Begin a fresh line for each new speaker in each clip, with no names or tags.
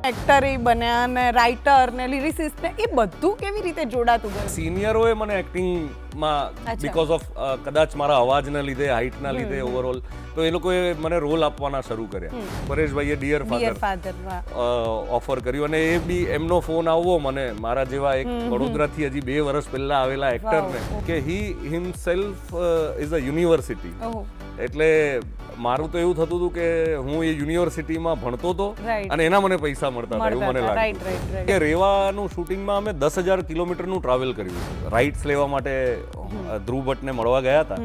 Actor એ બન્યા ને writer ને લિરિસિસ્ટ ને એ બધું કેવી રીતે જોડાતું ગયું?
સિનિયરોએ મને એક્ટિંગમાં બીકોઝ ઓફ કદાચ મારા અવાજના લીધે હાઇટના લીધે ઓવરઓલ તો એ લોકોએ મને રોલ આપવાના શરૂ કર્યા. પરેશભાઈએ ડિયર ફાધર ઓફર કર્યું અને એ બી એમનો ફોન આવવો મને મારા જેવા એક વડોદરાથી હજી 2 વર્ષ પહેલા આવેલા એક્ટરને કે હી હિમસેલ્ફ ઇઝ અ યુનિવર્સિટી. એટલે મારું તો એવું થતું હતું કે હું એ યુનિવર્સિટીમાં ભણતો હતો અને એના મને પૈસા મળતા હતા એવું મને લાગ્યું કે રેવાનું શૂટિંગમાં અમે 10,000 કિલોમીટરનું ટ્રાવેલ કર્યું રાઇટ્સ લેવા માટે ધ્રુવ ભટ્ટને મળવા ગયા હતા.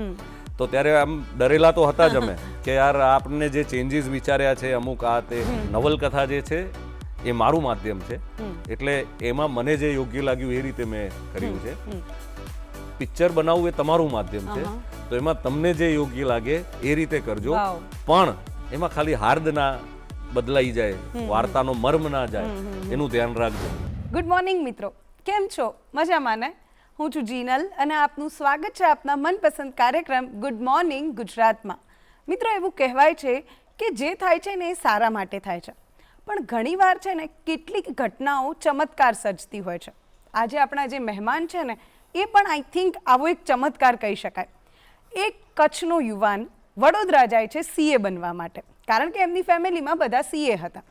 તો ત્યારે આમ ડરેલા તો હતા જ અમે કે યાર આપણને જે ચેન્જીસ વિચાર્યા છે અમુક આ તે નવલકથા જે છે એ મારું માધ્યમ છે એટલે એમાં મને જે યોગ્ય લાગ્યું એ રીતે મેં કર્યું છે. પિક્ચર બનાવવું એ તમારું માધ્યમ છે તો એમાં તમને જે યોગ્ય લાગે એ રીતે કરજો પણ એમાં ખાલી હાર્દ ના બદલાઈ જાય, વાર્તાનો મર્મ ના જાય એનું ધ્યાન રાખજો.
ગુડ મોર્નિંગ મિત્રો, કેમ છો? મજામાં ને? હું છું જીનલ અને આપનું સ્વાગત છે આપના મનપસંદ કાર્યક્રમ ગુડ મોર્નિંગ ગુજરાતમાં. મિત્રો, એવું કહેવાય છે કે જે થાય છે ને એ સારા માટે થાય છે, પણ ઘણીવાર છે ને કેટલીક ઘટનાઓ ચમત્કાર સર્જતી હોય છે. આજે આપણા જે મહેમાન છે ને એ પણ આઈ થિંક આવો એક ચમત્કાર કહી શકાય. એક કચ્છનો યુવાન વડોદરા જાય છે સીએ બનવા માટે, કારણ કે એમની ફેમિલીમાં બધા સીએ હતા.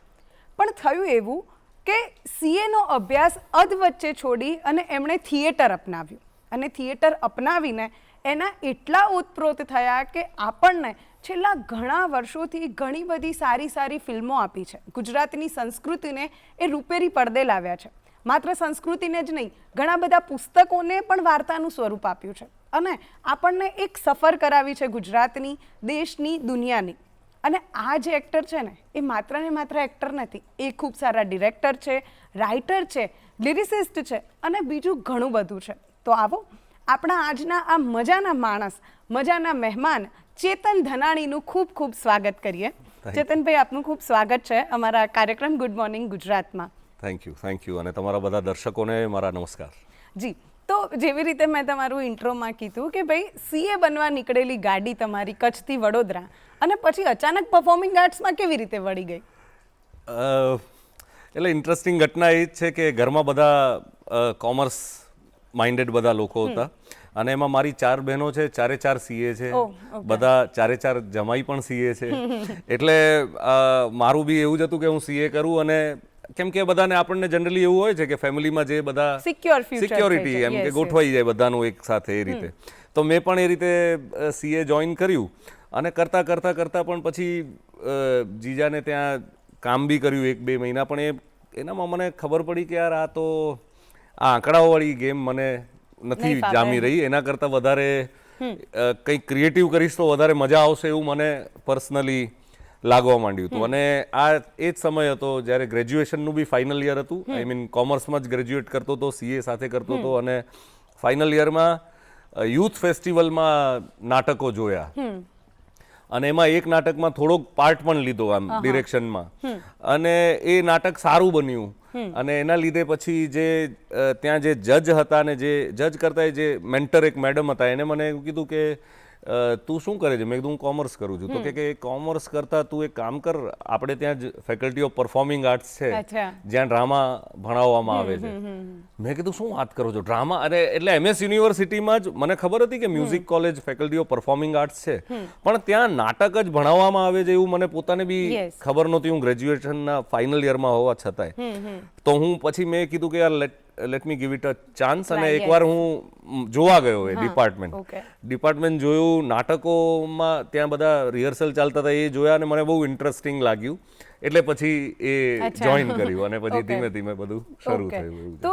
પણ થયું એવું કે સીએનો અભ્યાસ અધવચ્ચે છોડી અને એમણે થિયેટર અપનાવ્યું અને થિયેટર અપનાવીને એના એટલા ઓતપ્રોત થયા કે આપણને છેલ્લા ઘણા વર્ષોથી ઘણી બધી સારી સારી ફિલ્મો આપી છે. ગુજરાતની સંસ્કૃતિને એ રૂપેરી પડદે લાવ્યા છે. માત્ર સંસ્કૃતિને જ નહીં, ઘણા બધા પુસ્તકોને પણ વાર્તાનું સ્વરૂપ આપ્યું છે અને આપણને એક સફર કરાવી છે ગુજરાતની, દેશની, દુનિયાની. અને આ જે એક્ટર છે ને એ માત્ર ને માત્ર એક્ટર નથી, એ ખૂબ સારા ડિરેક્ટર છે, રાઇટર છે, લિરિસિસ્ટ છે અને બીજું ઘણું બધું છે. તો આવો આપણા આજના આ મજાના માણસ, મજાના મહેમાન ચેતન ધનાણીનું ખૂબ ખૂબ સ્વાગત કરીએ. ચેતનભાઈ, આપનું ખૂબ સ્વાગત છે અમારા કાર્યક્રમ ગુડ મોર્નિંગ ગુજરાતમાં.
થેન્ક યુ અને તમારા બધા દર્શકોને મારા નમસ્કાર.
જી, તો જેવી રીતે મેં તમારું ઇન્ટ્રોમાં કીધું કે ભાઈ સીએ બનવા નીકળેલી ગાડી તમારી કચ્છથી વડોદરા અને પછી અચાનક પરફોર્મિંગ આર્ટ્સમાં કેવી રીતે વળી ગઈ?
એટલે ઇન્ટરેસ્ટિંગ ઘટના એ જ છે કે ઘરમાં બધા કોમર્સ માઇન્ડેડ બધા લોકો હતા અને એમાં મારી 4 બહેનો છે, 4 સીએ છે, બધા 4 જમાઈ પણ સીએ છે. એટલે મારું બી એવું જ હતું કે હું સીએ કરું અને કેમ કે બધાને આપણને જનરલી એવું હોય છે કે ફેમિલીમાં જે બધા સિક્યોરિટી એમ કે ગોઠવાઈ જાય બધાનું એક સાથે એ રીતે. તો મેં પણ એ રીતે સીએ જોઈન કર્યું અને કરતાં પણ પછી જીજાને ત્યાં કામ બી કર્યું 1-2 મહિના. પણ એનામાં મને ખબર પડી કે યાર આ તો આ આંકડાઓવાળી ગેમ મને નથી જામી રહી. એના કરતાં વધારે કંઈક ક્રિએટિવ કરીશ તો વધારે મજા આવશે એવું મને પર્સનલી લાગવા માંડ્યું હતું. અને આ એ જ સમય હતો જ્યારે ગ્રેજ્યુએશનનું બી ફાઇનલ યર હતું. આઈ મીન કોમર્સમાં જ ગ્રેજ્યુએટ કરતો હતો, સીએ સાથે કરતો હતો અને ફાઇનલ યરમાં યુથ ફેસ્ટિવલમાં નાટકો જોયા અને એમાં એક નાટકમાં થોડોક પાર્ટ પણ લીધો આમ ડિરેક્શનમાં અને એ નાટક સારું બન્યું. અને એના લીધે પછી જે ત્યાં જે જજ હતા ને જે જજ કરતા જે મેન્ટર એક મેડમ હતા એને મને એવું કીધું કે તું શું કરે છે? મેં કીધું હું કોમર્સ કરું છું. તો કે કોમર્સ કરતા તું એક કામ કર, આપણે ત્યાં જ ફેકલ્ટી ઓફ પરફોર્મિંગ આર્ટ્સ છે જ્યાં ડ્રામા ભણાવવામાં આવે છે. મેં કીધું શું વાત કરો છો ડ્રામા? અને એટલે MS યુનિવર્સિટીમાં જ મને ખબર હતી કે music college faculty of performing arts છે પણ ત્યાં નાટક જ ભણાવવામાં આવે છે એવું મને પોતાને બી ખબર નહોતી, હું ગ્રેજ્યુએશનના ફાઇનલ યરમાં હોવા છતાંય. તો હું પછી મેં કીધું કે યાર let me give it a chance અને એકવાર હું જોવા ગયો એ ડિપાર્ટમેન્ટ જોયું, નાટકોમાં ત્યાં બધા રિહર્સલ ચાલતા હતા એ જોયા અને મને બહુ ઇન્ટરેસ્ટિંગ લાગ્યું એટલે પછી એ જોઈન કર્યું અને પછી ધીમે ધીમે બધું શરૂ થયું.
તો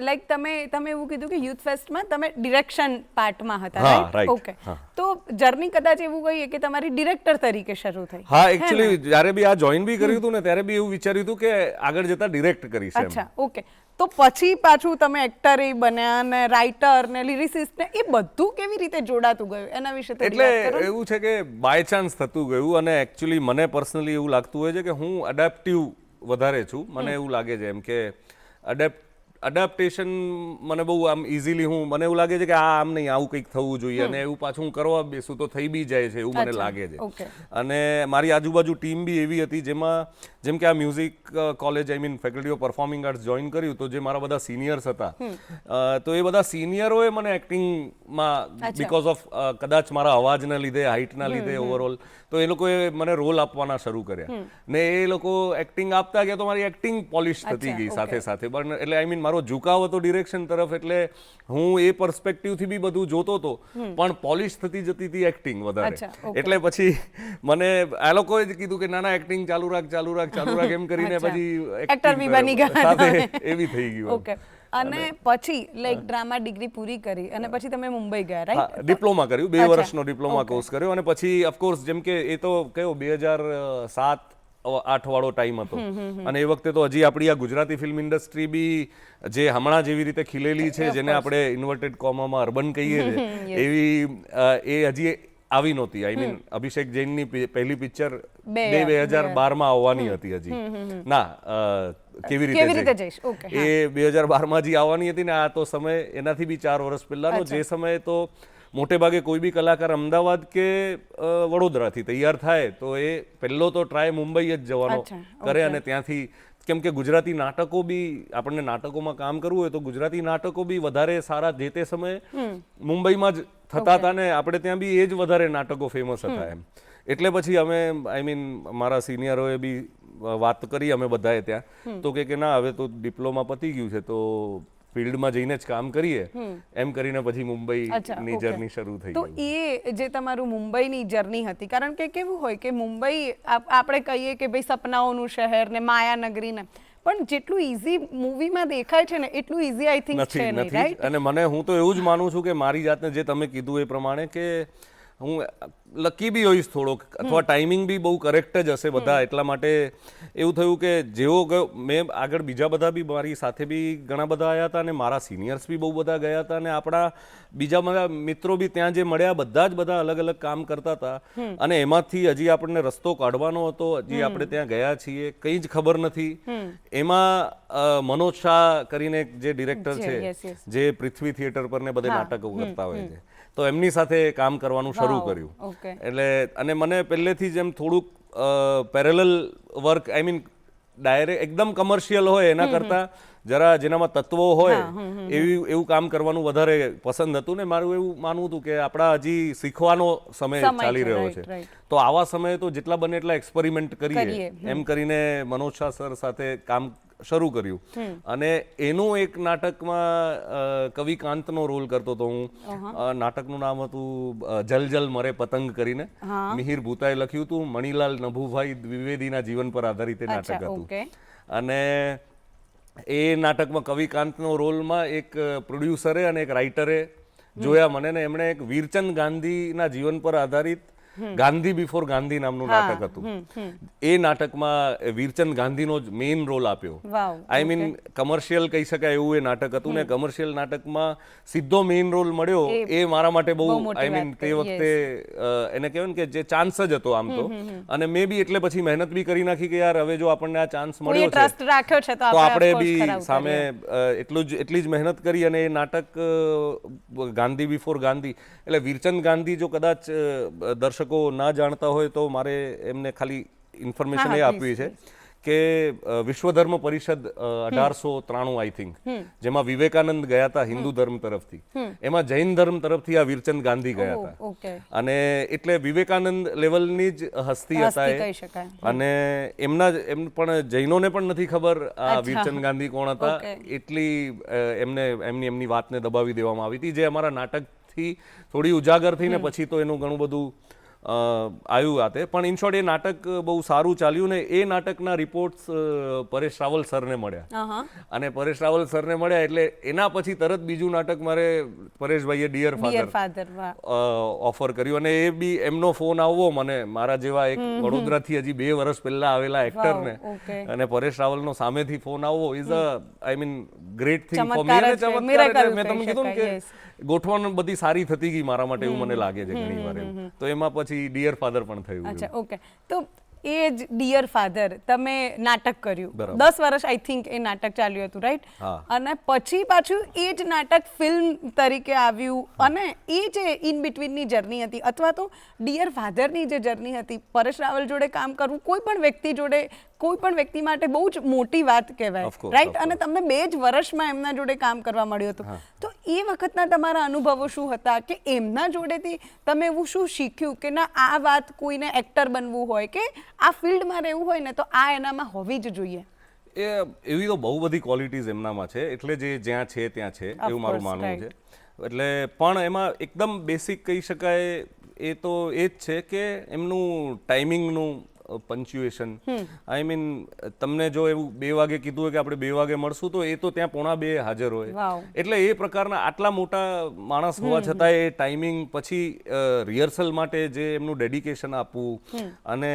લાઈક તમે એવું કીધું કે યુથ ફેસ્ટમાં તમે ડિરેક્શન પાર્ટમાં હતા, રાઈટ? ઓકે, તો જર્ની કદાચ એવું કહીએ કે તમારી ડિરેક્ટર તરીકે શરૂ થઈ?
હા, એકચ્યુઅલી જ્યારે બી આ જોઈન બી કર્યું હતું ને ત્યારે બી એવું વિચાર્યું હતું કે આગળ જતા ડિરેક્ટ કરીશ.
અચ્છા, ઓકે. તો પછી પાછું તમે એક્ટર એ બન્યા ને રાઇટર ને લિરિસિસ્ટ ને એ બધું કેવી રીતે જોડાતું ગયું એના વિશે?
એટલે એવું છે કે બાય ચાન્સ થતું ગયું અને એકચ્યુઅલી મને પર્સનલી એવું લાગતું હોય છે કે હું એડેપ્ટિવ વધારે છું. મને એવું લાગે છે એમ કે અડેપ્ટેશન મને બહુ આમ ઇઝીલી મને એવું લાગે છે કે આમ નહીં, આવું કંઈક થવું જોઈએ, અને એવું પાછું હું કરવા બેસું તો થઈ બી જાય છે એવું મને લાગે છે. અને મારી આજુબાજુ ટીમ બી એવી હતી જેમ કે આ music college faculty of performing arts join કર્યું, તો જે મારા બધા સિનિયર્સ હતા, તો એ બધા સિનિયરોએ મને એક્ટિંગમાં બીકોઝ ઓફ કદાચ મારા અવાજના લીધે, હાઇટના લીધે ઓવરઓલ, તો એ લોકોએ મને રોલ આપવાના શરૂ કર્યા, ને એ લોકો એક્ટિંગ આપતા ગયા તો મારી એક્ટિંગ પોલિશ થતી ગઈ સાથે સાથે. એટલે મારો ઝુકાવ હતો ડિરેક્શન તરફ, એટલે હું એ પર્સપેક્ટિવથી બી બધું જોતો હતો, પણ પોલિશ થતી જતી હતી એક્ટિંગ વધારે. એટલે પછી મને આ લોકોએ જ કીધું કે ના એક્ટિંગ ચાલુ રાખ એમ કરીને પછી
એક્ટર બી બની ગયા
સાથે એવી થઈ ગયું.
અને પછી લાઈક ડ્રામા ડિગ્રી પૂરી કરી અને પછી તમે મુંબઈ ગયા, રાઈટ?
ડિપ્લોમા કર્યું, 2 વર્ષનો ડિપ્લોમા કોર્સ કર્યો, અને પછી ઓફકોર્સ જેમ કે એ તો કયો 2007-8 વાળો ટાઈમ હતો, અને એ વખતે તો હજી આપણી આ ગુજરાતી ફિલ્મ ઇન્ડસ્ટ્રી બી જે હમણાં જેવી રીતે ખીલેલી છે, જેને આપણે ઇન્વર્ટેડ કોમામાં અર્બન કહીએ છીએ, એવી એ હજી આવી નહોતી. અભિષેક જૈનની પહેલી પિક્ચર 2012માં આવવાની હતી હજી. ના, કેવી રીતે જઈશ, એ 2012માં જ આવવાની હતી ને. આ તો સમય એનાથી બી 4 વર્ષ પહેલાનો. જે સમયે તો મોટે ભાગે કોઈ બી કલાકાર અમદાવાદ કે વડોદરાથી તૈયાર થાય તો એ પહેલો તો ટ્રાય મુંબઈ જ જવાનો કરે, અને ત્યાંથી, કેમ કે ગુજરાતી નાટકો બી, આપણને નાટકોમાં કામ કરવું હોય તો ગુજરાતી નાટકો બી વધારે સારા જે તે સમયે મુંબઈમાં જ થતા હતા, ને આપણે ત્યાં બી એ જ વધારે નાટકો ફેમસ હતા એમ. એટલે પછી અમે મારા સિનિયરોએ બી વાત કરી અમે બધાએ ત્યાં, તો કે ના હવે તો ડિપ્લોમા પતી ગયું છે તો ફિલ્ડમાં જઈને જ કામ કરીએ, એમ કરીને પછી મુંબઈની જર્ની શરૂ થઈ.
તો એ જે તમારું મુંબઈની જર્ની હતી, કારણ કે કેવું હોય કે મુંબઈ આપણે કહીએ કે ભાઈ સપનાઓનું શહેર ને માયાનગરી ને, પણ જેટલું ઈઝી મૂવીમાં દેખાય છે ને એટલું ઈઝી આઈ થિંક છે નહીં, રાઈટ?
અને હું તો એવું જ માનું છું કે મારી જાતને, જે તમે કીધું એ પ્રમાણે, કે હું લકી બી હોઈશ થોડોક, અથવા ટાઈમિંગ બી બહુ કરેક્ટ જ હશે બધા. એટલા માટે એવું થયું કે જેવો ગયો, મેં આગળ બીજા બધા બી મારી સાથે બી ઘણા બધા આવ્યા હતા, અને મારા સિનિયર્સ બી બહુ બધા ગયા હતા, અને આપણા બીજા બધા મિત્રો બી ત્યાં જે મળ્યા, બધા અલગ અલગ કામ કરતા હતા, અને એમાંથી હજી આપણને રસ્તો કાઢવાનો હતો. હજી આપણે ત્યાં ગયા છીએ, કંઈ જ ખબર નથી. એમાં મનોજ શાહ કરીને જે ડિરેક્ટર છે, જે પૃથ્વી થિયેટર પર ને બધે નાટકો કરતા હોય છે, તો એમની સાથે કામ કરવાનું શરૂ કર્યું. એટલે અને મને પહેલેથી જ એમ થોડુંક પેરેલલ વર્ક, ડાયરેક્ટ એકદમ કમર્શિયલ હોય એના કરતા જરા જેનામાં તત્વો હોય એવું કામ કરવાનું વધારે પસંદ હતું. ને મારું એવું માનવું હતું કે આપણા હજી શીખવાનો સમય ચાલી રહ્યો છે, તો આવા સમયે તો જેટલા બને એટલા એક્સપેરિમેન્ટ કરીએ, એમ કરીને મનોજ શાહ સર સાથે કામ શરૂ કર્યું. અને એનું એક નાટકમાં કવિકાંતનો રોલ કરતો હતો હું. નાટકનું નામ હતું જલ જલ મરે પતંગ કરીને. મિહિર ભૂતાએ લખ્યું હતું. મણીલાલ નભુભાઈ દ્વિવેદીના જીવન પર આધારિત એ નાટક હતું. અને એ નાટકમાં કવિકાંતનો રોલમાં એક પ્રોડ્યુસરે અને એક રાઇટરે જોયા મને, ને એમણે એક વીરચંદ ગાંધીના જીવન પર આધારિત ગાંધી બિફોર ગાંધી નામનું નાટક હતું. એ નાટકમાં વીરચંદ ગાંધીનો જ મેઇન રોલ આપ્યો. કમર્શિયલ કહી શકાય એવું એ નાટક હતું, ને કમર્શિયલ નાટકમાં સીધો મેઇન રોલ મળ્યો એ મારા માટે બહુ તે વખતે એને કહેવાય ને કે જે ચાન્સ જ હતો આમ તો. અને મેં બી એટલે પછી મહેનત બી કરી નાખી કે યાર હવે જો આપણને આ ચાન્સ મળ્યો છે તો આપણે બી સામે એટલી જ મહેનત કરી. અને એ નાટક ગાંધી બિફોર ગાંધી, એટલે વીરચંદ ગાંધી જો કદાચ દર્શકો ના જાણતા હોય તો મારે એમને ખાલી ઇન્ફોર્મેશન એ આપવી છે કે વિશ્વધર્મ પરિષદ 1893 આઈ થિંક, જેમાં વિવેકાનંદ ગયા હતા હિન્દુ ધર્મ તરફથી, એમાં જૈન ધર્મ તરફથી આ વીરચંદ ગાંધી ગયા હતા. અને એટલે વિવેકાનંદ લેવલની જ હસ્તી હતા એ. અને એમ પણ જૈનોને પણ નથી ખબર આ વીરચંદ ગાંધી કોણ હતા. એટલી એમની વાતને દબાવી દેવામાં આવી હતી, જે અમારા નાટકથી થોડી ઉજાગર થઈને પછી તો એનું ઘણું બધું આવ્યું આતે. પણ ઇન શોર્ટ એ નાટક બહુ સારું ચાલ્યું, ને એ નાટકના રિપોર્ટ્સ પરેશ રાવલ સરને મળ્યા. અને પરેશ રાવલ સરને મળ્યા એટલે એના પછી તરત બીજું નાટક મારે પરેશભાઈએ ડિયર ફાધર ઓફર કર્યું. અને એ બી એમનો ફોન આવવો મને, મારા જેવા એક વડોદરાથી હજી 2 વર્ષ પહેલા આવેલા એક્ટરને, અને પરેશ રાવલનો સામેથી ફોન આવવો is great thing for me. અને ચમત્કાર, મેં તમને કીધું કે ગોઠવણ બધી સારી થતી ગઈ મારા માટે, એવું મને લાગે છે ઘણી વાર. તો એમાં પછી ડિયર ફાધર પણ થયું.
અચ્છા, ઓકે. તો એ જ ડિયર ફાધર તમે નાટક કર્યું,
બરાબર.
10 વર્ષ આઈ થિંક એ નાટક ચાલ્યું હતું, રાઈટ?
હા.
અને પછી પાછું એ જ નાટક ફિલ્મ તરીકે આવ્યું, અને એ જે ઇન બિટવીનની જર્ની હતી, અથવા તો ડિયર ફાધરની જે જર્ની હતી, પરેશ રાવલ જોડે કામ કરવું કોઈ પણ વ્યક્તિ જોડે, કોઈ પણ વ્યક્તિ માટે બહુ જ મોટી વાત કહેવાય,
Of course,
રાઈટ?
of
અને તમને 2 જ વર્ષમાં એમના જોડે કામ કરવા મળ્યું હતું. તો એ વખતના તમારા અનુભવો શું હતા, કે એમના જોડેથી તમે એવું શું શીખ્યું કે ના આ વાત કોઈને એક્ટર બનવું હોય કે આ ફિલ્ડમાં રહેવું હોય ને તો આ એનામાં હોવી જ જોઈએ?
એવી તો બહુ બધી ક્વોલિટીઝ એમનામાં છે, એટલે જે જ્યાં છે ત્યાં છે
Of
એવું મારું
course,
માનવું
right.
છે. એટલે પણ એમાં એકદમ બેસિક કહી શકાય એ તો એ જ છે કે એમનું ટાઈમિંગનું પંચ્યુએશન. આઈ મીન તમને જો એવું 2 વાગે કીધું હોય કે આપણે 2 વાગે મળશું તો એ તો ત્યાં 1:45 હાજર હોય.
Wow.
એટલે એ પ્રકારના આટલા મોટા માણસ હોવા છતાં એ ટાઈમિંગ, પછી રિહર્સલ માટે જે એમનું ડેડિકેશન આપવું, અને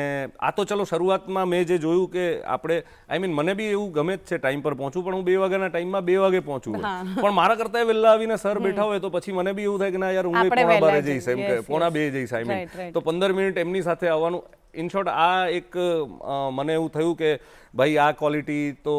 આ તો ચલો શરૂઆતમાં મેં જે જોયું કે આપણે આઈ મીન મને બી એવું ગમે જ છે ટાઈમ પર પહોંચવું, પણ હું 2 વાગ્યાના ટાઈમમાં 2 વાગે પહોંચું હોય. પણ મારા કરતાં વહેલા આવીને સર બેઠા હોય તો પછી મને બી એવું થાય કે ના યાર હું
આપણે
1:15
વહેલા
જઈશ, એમ
જઈએ.
કે 1:15 જઈશ. આઈ
Right,
મીન
right.
તો 15 મિનિટ એમની સાથે આવવાનું. ઇન શોર્ટ આ એક મને એવું થયું કે ભાઈ આ ક્વોલિટી તો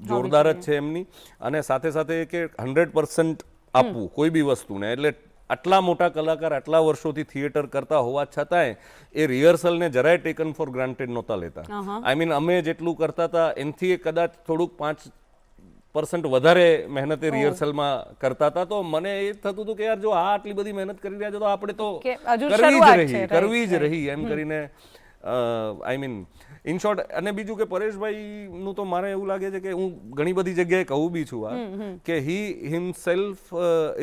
જોરદાર જ છે એમની, અને સાથે સાથે કે 100% આપવું કોઈ બી વસ્તુને. એટલે આટલા મોટા કલાકાર આટલા વર્ષોથી થિયેટર કરતા હોવા છતાંય એ રિહર્સલને જરાય ટેકન ફોર ગ્રાન્ટેડ નહોતા લેતા. આઈ મીન અમે જેટલું કરતા હતા એનાથી કદાચ થોડુંક 5% વધારે મહેનત એ રિહર્સલમાં કરતા હતા. તો મને એ થતું હતું કે યાર જો આ આટલી બધી મહેનત કરી રહ્યા છે તો આપણે તો
કે હજુ
કરવી
શરૂઆત
જ
છે,
રહી,
right,
કરવી જ
right.
રહી એમ કરીને. આઈ મીન ઇન શોર્ટ, અને બીજું કે પરેશભાઈનું તો મારે એવું લાગે છે કે હું ઘણી બધી જગ્યાએ કહું બી છું આ કે હી હિમસેલ્ફ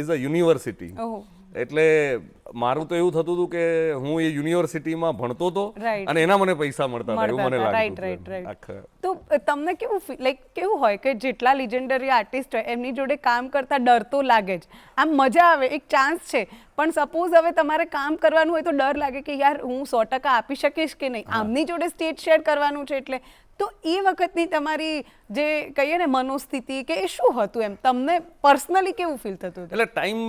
ઇઝ અ યુનિવર્સિટી.
ઓહો.
એટલે મારું તો એવું થતું હતું કે હું એ યુનિવર્સિટીમાં ભણતો હતો
Right.
અને એના મને પૈસા મળતા હતા એવું મને
right,
લાગતું
right,
હતું
right.
આખા.
તો તમને કેવું લાઈક કેવું હોય કે જેટલા લિજેન્ડરી આર્ટિસ્ટ હોય એમની જોડે કામ કરતા ડર તો લાગે જ, આમ મજા આવે, એક ચાન્સ છે, પણ સપોઝ હવે તમારે કામ કરવાનું હોય તો ડર લાગે કે યાર હું 100% આપી શકીશ કે નહીં, આમની જોડે સ્ટેજ શેર કરવાનું છે. એટલે તો એ વખતની તમારી જે કહીએ ને મનોસ્થિતિ કે એ શું હતું, એમ તમને પર્સનલી કેવું ફીલ થતું હતું?
એટલે ટાઈમ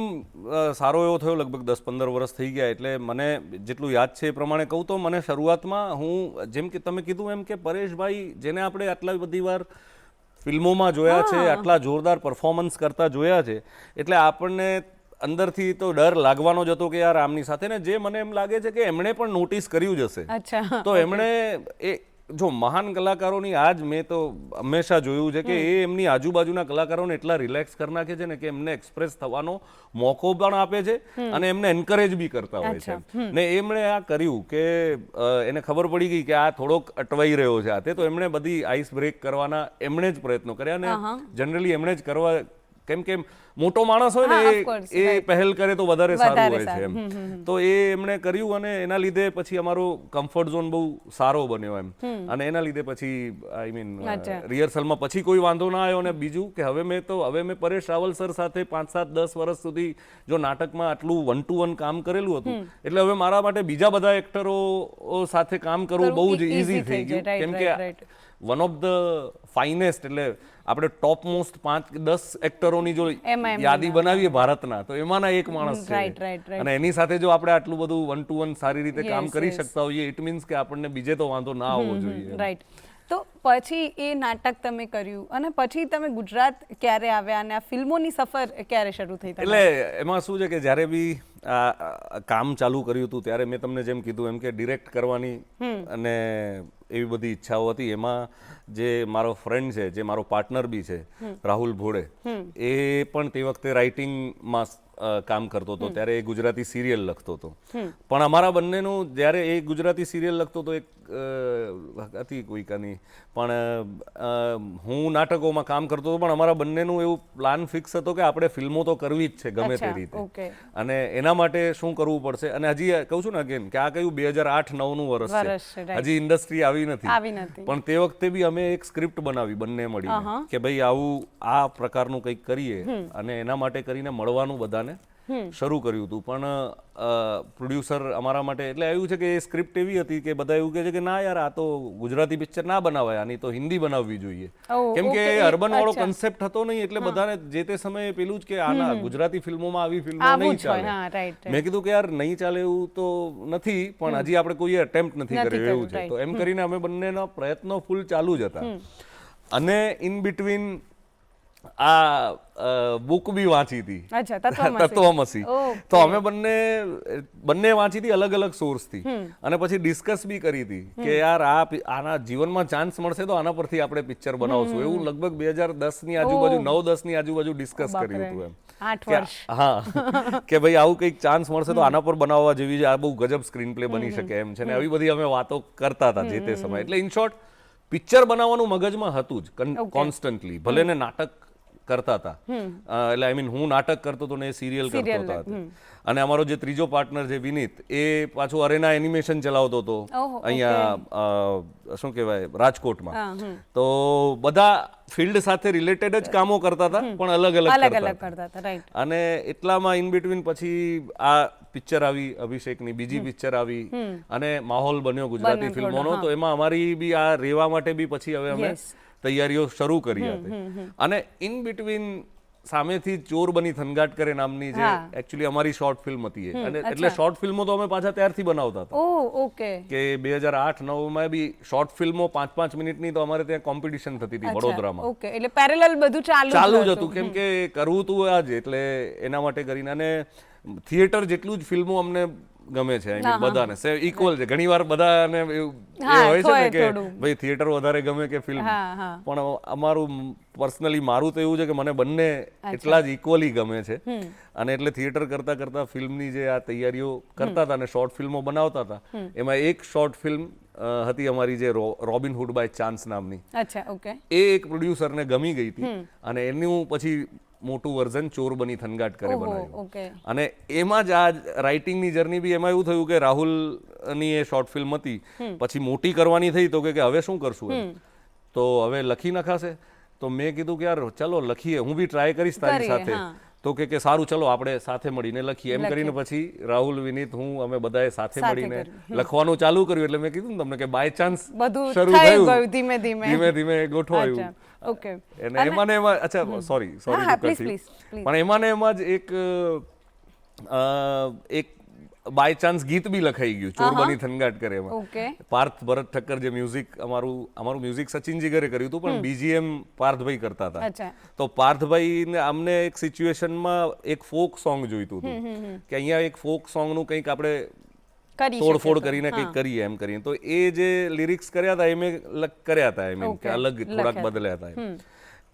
સારો એવો થયો, લગભગ 10-15 વર્ષ થઈ ગયા. એટલે મને જેટલું યાદ છે એ પ્રમાણે કહું તો મને શરૂઆતમાં હું જેમ કે તમે કીધું એમ કે પરેશભાઈ જેને આપણે આટલા બધી વાર ફિલ્મોમાં જોયા છે, આટલા જોરદાર પરફોર્મન્સ કરતા જોયા છે, એટલે આપણને અંદરથી તો ડર લાગવાનો જ હતો કે યાર આમની સાથે, ને જે મને એમ લાગે છે કે એમણે પણ નોટિસ કર્યું જ હશે.
અચ્છા.
તો એમણે એ જો મહાન કલાકારોની આજ મેં તો હંમેશા જોયું છે કે એ એમની આજુબાજુના કલાકારોને એટલા રિલેક્સ કરી નાખે છે ને કે એમને એક્સપ્રેસ થવાનો મોકો પણ આપે છે અને એમને એન્કરેજ બી કરતા હોય છે. ને એમણે આ કર્યું કે એને ખબર પડી ગઈ કે આ થોડોક અટવાઈ રહ્યો છે આ તે, તો એમણે બધી આઈસ બ્રેક કરવાના એમણે જ પ્રયત્નો કર્યા, અને જનરલી એમણે જ કરવા, કેમ કે મોટો માણસ હોય
હા,
ને
of course,
એ
right.
પહેલ કરે તો વધારે સારું
વધારે
હોય છે
સારું.
એમ. તો એ એમણે કર્યું અને એના લીધે પછી અમારો કમ્ફર્ટ ઝોન બહુ સારો બન્યો એમ. અને એના લીધે પછી આઈ મીન
અચ્છા.
રિહર્સલમાં પછી કોઈ વાંધો ના આવ્યો. અને બીજું કે હવે મેં પરેશ રાવલ સર સાથે 5-7-10 વર્ષ સુધી જો નાટકમાં આટલું 1-to-1 કામ કરેલું હતું, એટલે હવે મારા માટે બીજા બધા એક્ટરો સાથે કામ કરવું બહુ જ ઈઝી થઈ ગયું.
right,
કેમ
right,
કે વન ઓફ ધ ફાઇનેસ્ટ, એટલે આપણે ટોપ મોસ્ટ 5-10 એક્ટરોની જો
એમાં
યાદી બનાવીએ ભારતના, તો એમાંના એક માણસ
Right,
છે.
right, right.
અને એની સાથે જો આપણે આટલું બધું 1-to-1 સારી રીતે કામ
Yes,
કરી
yes.
શકતા હોઈએ, ઇટ મીન્સ કે આપણને બીજે તો વાંધો ના આવવો જોઈએ.
રાઈટ. તો પછી એ નાટક તમે કર્યું અને પછી તમે ગુજરાત ક્યારે આવ્યા અને આ ફિલ્મોની સફર ક્યારે શરૂ થઈ તમારી?
એટલે એમાં શું છે કે જ્યારે બી આ કામ ચાલુ કર્યું હતું ત્યારે મેં તમને જેમ કીધું એમ કે ડિરેક્ટ કરવાની અને એવી બધી ઈચ્છાઓ હતી. એમાં જે મારો ફ્રેન્ડ છે, જે મારો પાર્ટનર બી છે, રાહુલ ભોળે, એ પણ તે વખતે રાઇટિંગમાં કામ કરતો હતો. ત્યારે એ ગુજરાતી સિરિયલ લખતો હતો. પણ અમારા બંનેનું જ્યારે એ ગુજરાતી સિરિયલ લખતો હતો, એક હતી કોઈકાની, પણ હું નાટકોમાં કામ કરતો હતો. પણ અમારા બંનેનું એવું પ્લાન ફિક્સ હતો કે આપણે ફિલ્મો તો કરવી જ છે ગમે તે
અચ્છા,
રીતે,
okay.
અને એના માટે શું કરવું પડશે. અને હજી કહું છું ને અગેન કે આ કયું 2008-9નું
વર્ષ
વર્ષ
છે,
છે,
right.
હજી ઇન્ડસ્ટ્રી આવી
આવી
નથી.
નથી.
પણ તે વખતે બી અમે એક સ્ક્રિપ્ટ બનાવી બંને મળીને કે ભાઈ આવું આ પ્રકારનું કંઈક કરીએ અને એના માટે કરીને મળવાનું બધાને શરૂ કર્યું હતું, પણ પ્રોડ્યુસર અમારા માટે એટલે આવ્યું છે કે એ સ્ક્રિપ્ટ એવી હતી કે બધા એવું કહે છે કે ના યાર આ તો ગુજરાતી પિક્ચર ના બનાવાય, આની તો હિન્દી બનાવવી જોઈએ, કેમ કે અર્બન વાળો કન્સેપ્ટ હતો નહીં, એટલે બધાને જે તે સમયે પેલું જ કે આના ગુજરાતી ફિલ્મોમાં આવી ફિલ્મો નહીં ચાલે. મેં કીધું કે યાર નહીં ચાલે એવું તો નથી, પણ હજી આપણે કોઈએ અટેમ્પ્ટ નથી કર્યો એવું છે. તો એમ કરીને અમે બંનેના પ્રયત્નો ફૂલ ચાલુ જ હતા. અને ઇન બિટવીન આ બુક બી વાંચી હતી, તત્વમસી. તો અમે બંને વાંચી હતી અલગ અલગ સોર્સથી, અને પછી ડિસ્કસ બી કરી હતી કે યાર આના જીવનમાં ચાન્સ મળશે તો આના પરથી આપણે પિક્ચર બનાવશું. એવું લગભગ 2010 ની આજુબાજુ 9-10 ની આજુબાજુ ડિસ્કસ કર્યું હતું એમ.
8 વર્ષ.
હા, કે ભાઈ આવું કંઈક ચાન્સ મળશે તો આના પર બનાવવા જેવી છે, આ બહુ ગજબ સ્ક્રીન પ્લે બની શકે એમ છે, ને આવી બધી અમે વાતો કરતા હતા જે તે સમયે. એટલે ઇન શોર્ટ પિક્ચર બનાવવાનું મગજમાં હતું જ કોન્સ્ટન્ટલી, ભલે ને નાટક કરતા હતા, એટલે આઈ મીન હું નાટક કરતો હતો ને એ સિરિયલ કરતો હતો. અને અમારો જે ત્રીજો પાર્ટનર છે વિનીત, એ પાછું અરેના એનિમેશન ચલાવતો હતો અહીંયા શું કહેવાય રાજકોટમાં. તો બધા ફિલ્ડ સાથે રિલેટેડ જ કામો કરતા હતા, પણ અલગ અલગ કરતા હતા. અને એટલામાં ઇન બિટવીન પછી આ પિક્ચર આવી અભિષેકની, બીજી પિક્ચર આવી, અને માહોલ બન્યો ગુજરાતી ફિલ્મોનો. તો એમાં અમારી બી આ રેવા માટે બી પછી હવે અમે તૈયારીઓ શરૂ કરી હતી. અને ઇન બિટવીન સામેથી ચોર બની થનગાટ કરે નામની જે એકચ્યુઅલી અમારી શોર્ટ ફિલ્મ હતી, અને એટલે શોર્ટ ફિલ્મો તો અમે પાછા ત્યારથી બનાવતા હતા કે 2008-9 માં બી શોર્ટ ફિલ્મો 5-5 મિનિટની તો અમારે ત્યાં કોમ્પિટિશન થતી હતી વડોદરામાં.
એટલે પેરેલલ બધું
ચાલુ જ હતું, કેમ કે કરવું તું આજ, એટલે એના માટે કરીને. અને થિયેટર જેટલું જ ફિલ્મો અમને ગમે છે, બધાને ઇક્વલ છે. ઘણી વાર બધાને હોય છે ને કે ભાઈ થિયેટર વધારે ગમે કે ફિલ્મ, પણ અમારું પર્સનલી મારું તો એવું છે કે મને બંને એટલા જ ઇક્વલી ગમે છે. અને એટલે થિયેટર કરતા કરતા ફિલ્મની જે આ તૈયારીઓ કરતા હતા અને શોર્ટ ફિલ્મો બનાવતા હતા, એમાં એક શોર્ટ ફિલ્મ હતી અમારી જે રોબિન હુડ બાય ચાન્સ નામની. એ એક પ્રોડ્યુસરને ગમી ગઈ હતી, અને એનું પછી મોટું વર્ઝન ચોર બની થનગાટ કરે બનાવ્યું. અને એમાં જ આ રાઇટિંગની જર્ની બી એમાં એવું થયું કે રાહુલની એ શોર્ટ ફિલ્મ હતી, પછી મોટી કરવાની થઈ તો કે હવે શું કરશું, તો હવે લખી નખાશે. તો મેં કીધું કે યાર ચલો લખીએ, હું બી ટ્રાય કરીશ તારી સાથે. તો કે સારું ચલો આપણે સાથે મળીને લખીએ. એમ કરીને પછી રાહુલ, વિનીત, હું અમે બધાએ સાથે મળીને લખવાનું ચાલુ કર્યું. એટલે મેં કીધું ને તમને કે બાય ચાન્સ શરૂ થયું, ધીમે ધીમે ગોઠવાયું. અને એમાં ને એમાં, અચ્છા સોરી પણ એમાં ને એમાં જ એક બાય ચાન્સ ગીત બી લખાઈ ગયું, ચોર બની થનગાટ કરે. એમાં પાર્થ ભરત ઠક્કર જે મ્યુઝિક, અમારું મ્યુઝિક સચિન જીગરે કર્યું હતું, પણ બીજીએમ પાર્થભાઈ કરતા હતા. તો પાર્થભાઈને અમને એક સિચ્યુએશનમાં એક ફોક સોંગ જોઈતું હતું કે અહીંયા એક ફોક સોંગનું કંઈક આપણે તોડફોડ કરીને કંઈક કરીએ એમ કરીને. તો એ જે લિરિક્સ કર્યા હતા એ મેં કર્યા હતા, એમ કે અલગ થોડાક બદલ્યા હતા.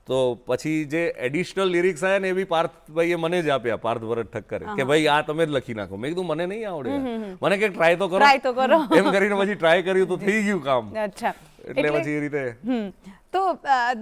તો પછી જે એડિશનલ લિરિક્સ આવ્યા ને એ બી પાર્થભાઈએ મને જ આપ્યા, પાર્થ ભરત ઠક્કરે, કે ભાઈ આ તમે જ લખી નાખો. મેં કીધું મને નહીં આવડે, મને કે ટ્રાય તો કરો એમ કરીને પછી ટ્રાય કર્યું તો થઈ ગયું કામ. એટલે પછી એ રીતે.
તો